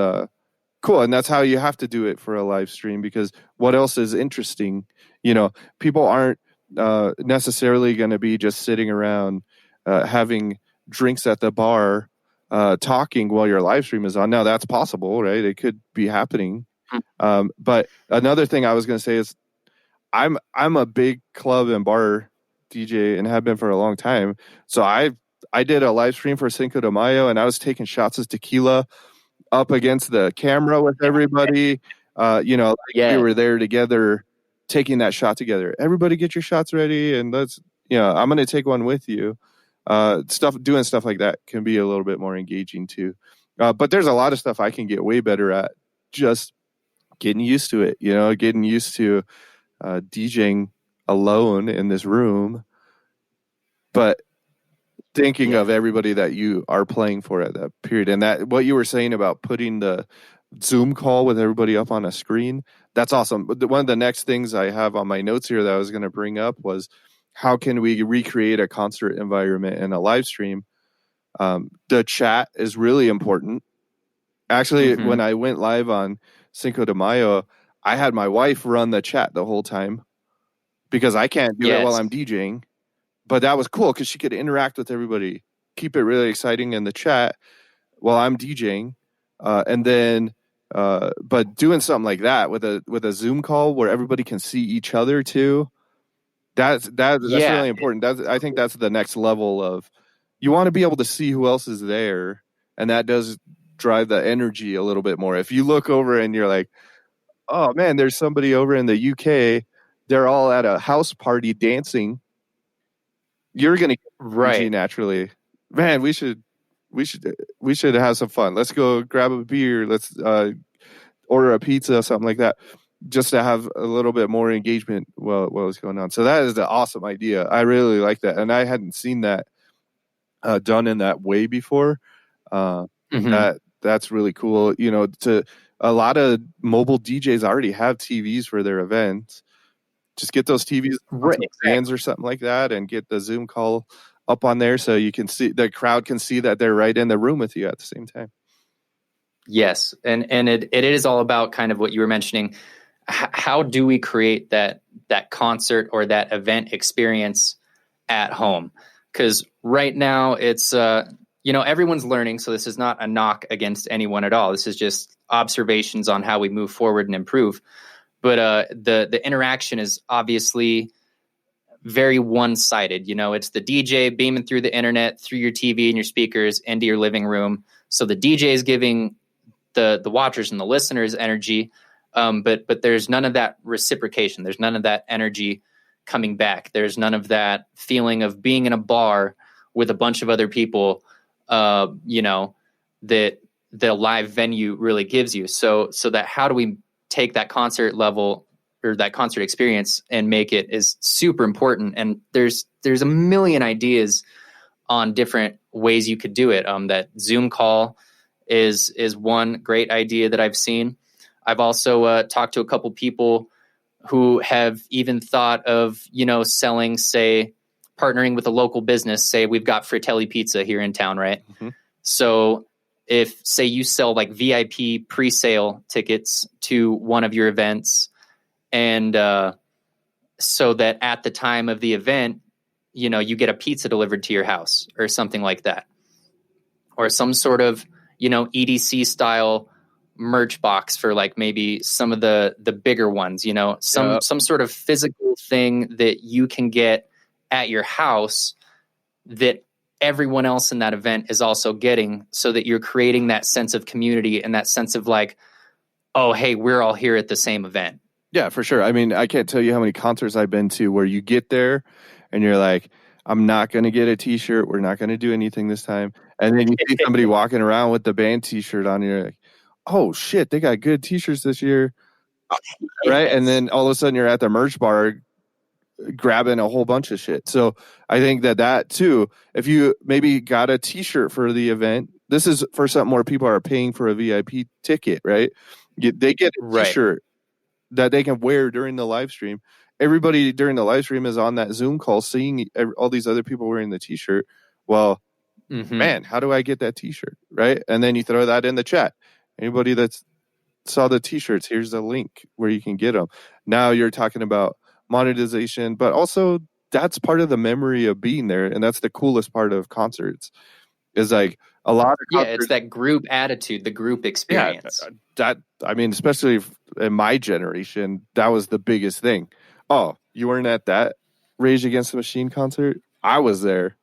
cool. And that's how you have to do it for a live stream, because what else is interesting? People aren't necessarily going to be just sitting around having drinks at the bar talking while your live stream is on. Now that's possible, right? It could be happening. But another thing I was going to say is I'm a big club and bar DJ and have been for a long time. So I did a live stream for Cinco de Mayo and I was taking shots of tequila up against the camera with everybody. We were there together taking that shot together. Everybody get your shots ready and let's, I'm going to take one with you. Doing stuff like that can be a little bit more engaging too. But there's a lot of stuff I can get way better at, just getting used to it, getting used to DJing alone in this room, but thinking of everybody that you are playing for at that period. And that what you were saying about putting the Zoom call with everybody up on a screen, that's awesome. But one of the next things I have on my notes here that I was going to bring up was, how can we recreate a concert environment in a live stream? The chat is really important. Actually, when I went live on Cinco de Mayo, I had my wife run the chat the whole time because I can't do it while I'm DJing. But that was cool because she could interact with everybody, keep it really exciting in the chat while I'm DJing. And then, but doing something like that with a Zoom call where everybody can see each other too, that's really important. I think that's the next level of, you want to be able to see who else is there, and that does drive the energy a little bit more. If you look over and you're like, oh man, there's somebody over in the UK, they're all at a house party dancing, you're gonna get energy naturally. Man, we should have some fun. Let's go grab a beer. Let's order a pizza, something like that, just to have a little bit more engagement while it's going on. So that is the awesome idea. I really like that, and I hadn't seen that done in that way before. That's really cool. A lot of mobile DJs already have TVs for their events. Just get those TVs stands or something like that, and get the Zoom call up on there so you can see, the crowd can see that they're right in the room with you at the same time. Yes, and it is all about kind of what you were mentioning. How do we create that concert or that event experience at home? Because right now it's everyone's learning, so this is not a knock against anyone at all. This is just observations on how we move forward and improve. But the interaction is obviously very one-sided. It's the DJ beaming through the internet, through your TV and your speakers into your living room. So the DJ is giving the watchers and the listeners energy, but there's none of that reciprocation. There's none of that energy coming back. There's none of that feeling of being in a bar with a bunch of other people, that the live venue really gives you. So that, how do we take that concert level or that concert experience and make it is super important. And there's a million ideas on different ways you could do it. That Zoom call is one great idea that I've seen. I've also talked to a couple people who have even thought of, selling, say, partnering with a local business. Say we've got Fratelli Pizza here in town, right? So if, say, you sell like VIP pre-sale tickets to one of your events, And so that at the time of the event, you get a pizza delivered to your house or something like that, or some sort of, EDC style merch box for like maybe some of the bigger ones, some sort of physical thing that you can get at your house that everyone else in that event is also getting, so that you're creating that sense of community and that sense of like, oh, hey, we're all here at the same event. Yeah, for sure. I mean, I can't tell you how many concerts I've been to where you get there and you're like, I'm not going to get a t-shirt. We're not going to do anything this time. And then you see somebody walking around with the band t-shirt on. You're like, oh, shit, they got good t-shirts this year. Right? Yes. And then all of a sudden you're at the merch bar grabbing a whole bunch of shit. So I think that too, if you maybe got a t-shirt for the event, this is for something where people are paying for a VIP ticket, right? They get a t-shirt that they can wear during the live stream. Everybody during the live stream is on that Zoom call seeing all these other people wearing the t-shirt. Well, man, how do I get that t-shirt? Right? And then you throw that in the chat. Anybody that's saw the t-shirts, here's the link where you can get them. Now you're talking about monetization, but also that's part of the memory of being there. And that's the coolest part of concerts is like a lot of concerts, it's that group attitude, the group experience. Yeah, I mean, especially in my generation, that was the biggest thing. Oh, you weren't at that Rage Against the Machine concert? I was there.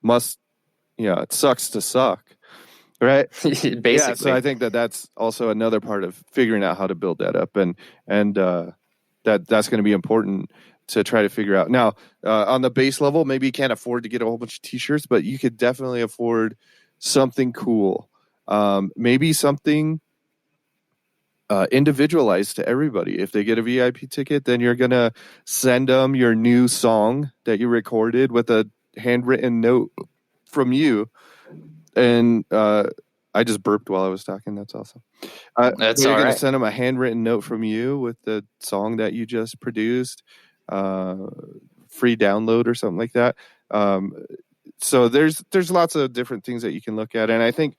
It sucks to suck, right? Basically. Yeah, so I think that's also another part of figuring out how to build that up, and that's going to be important to try to figure out. Now, on the base level, maybe you can't afford to get a whole bunch of t-shirts, but you could definitely afford something cool. Maybe something individualized to everybody. If they get a VIP ticket, then you're going to send them your new song that you recorded with a handwritten note from you. And I just burped while I was talking. That's awesome. That's you're all going right. to send them a handwritten note from you with the song that you just produced, free download or something like that. So there's lots of different things that you can look at. And I think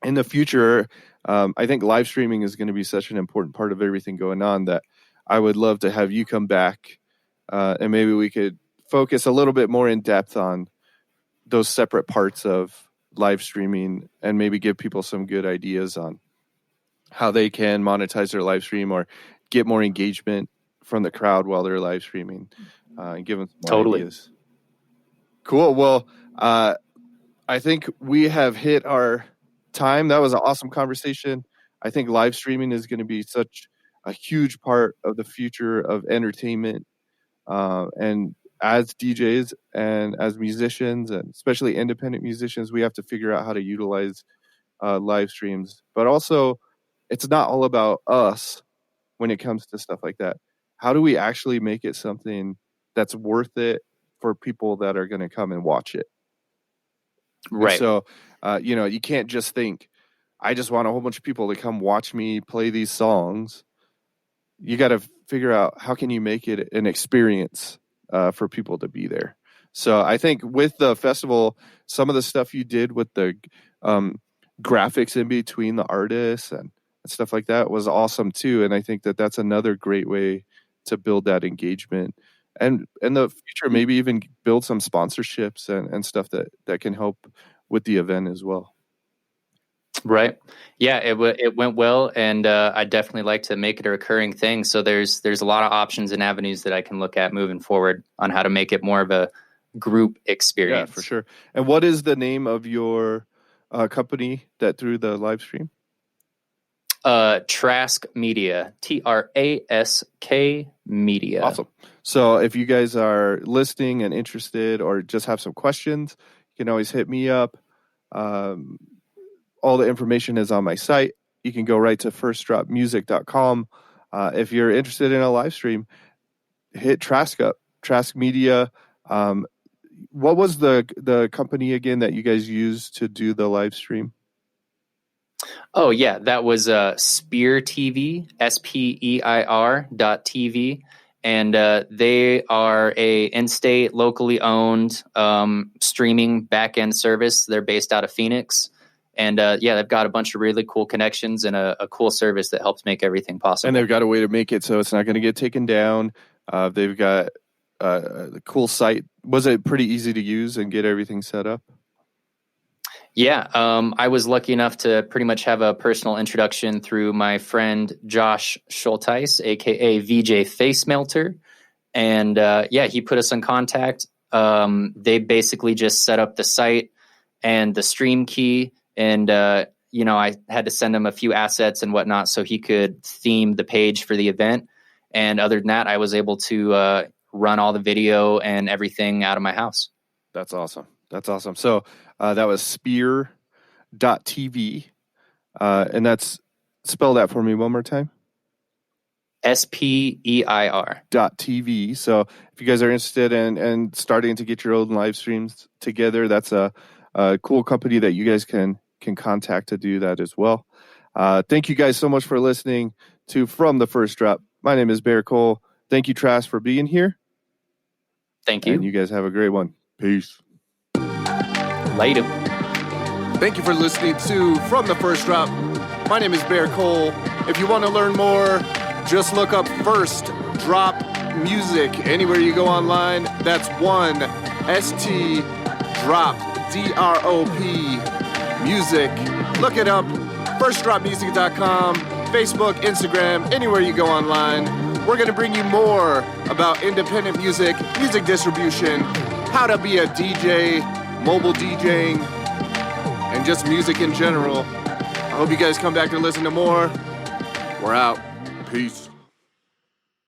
in the future, I think live streaming is going to be such an important part of everything going on that I would love to have you come back and maybe we could focus a little bit more in depth on those separate parts of live streaming and maybe give people some good ideas on how they can monetize their live stream or get more engagement from the crowd while they're live streaming and give them some more ideas. Cool. Well, I think we have hit our time. That was an awesome conversation. I think live streaming is going to be such a huge part of the future of entertainment. And as DJs and as musicians, and especially independent musicians, we have to figure out how to utilize live streams. But also, it's not all about us when it comes to stuff like that. How do we actually make it something that's worth it for people that are going to come and watch it? Right. And so, you can't just think, I just want a whole bunch of people to come watch me play these songs. You got to figure out how can you make it an experience for people to be there. So I think with the festival, some of the stuff you did with the graphics in between the artists and stuff like that was awesome too. And I think that's another great way to build that engagement. And in the future, maybe even build some sponsorships and stuff that can help with the event as well. Right. Yeah, it went well, and I'd definitely like to make it a recurring thing. So there's a lot of options and avenues that I can look at moving forward on how to make it more of a group experience. Yeah, for sure. And what is the name of your company that threw the live stream? Trask Media, Trask Media. Awesome. So if you guys are listening and interested or just have some questions, you can always hit me up. All the information is on my site. You can go right to firstdropmusic.com. If you're interested in a live stream, hit Trask up, Trask Media. What was the company again that you guys used to do the live stream? Oh, yeah, that was Spear TV, SPEIR.TV. And they are a in-state, locally owned streaming back-end service. They're based out of Phoenix. And yeah, they've got a bunch of really cool connections and a cool service that helps make everything possible. And they've got a way to make it so it's not going to get taken down. They've got a cool site. Was it pretty easy to use and get everything set up? Yeah, I was lucky enough to pretty much have a personal introduction through my friend Josh Schulteis, aka VJ Face Melter. And yeah, he put us in contact. They basically just set up the site and the stream key. And, you know, I had to send him a few assets and whatnot so he could theme the page for the event. And other than that, I was able to run all the video and everything out of my house. That's awesome. That's awesome. So that was spear.tv. And that's, spell that for me one more time. SPEIR. .tv. So if you guys are interested in starting to get your own live streams together, that's a cool company that you guys can contact to do that as well. Thank you guys so much for listening to From the First Drop. My name is Bear Cole. Thank you, Trask, for being here. Thank you. And you guys have a great one. Peace. Later. Thank you for listening to From the First Drop. My name is Bear Cole. If you want to learn more, just look up First Drop Music anywhere you go online. That's one ST Drop DROP Music. Look it up. FirstDropMusic.com, Facebook, Instagram, anywhere you go online. We're going to bring you more about independent music, music distribution, how to be a DJ, mobile DJing, and just music in general. I hope you guys come back to listen to more. We're out. Peace.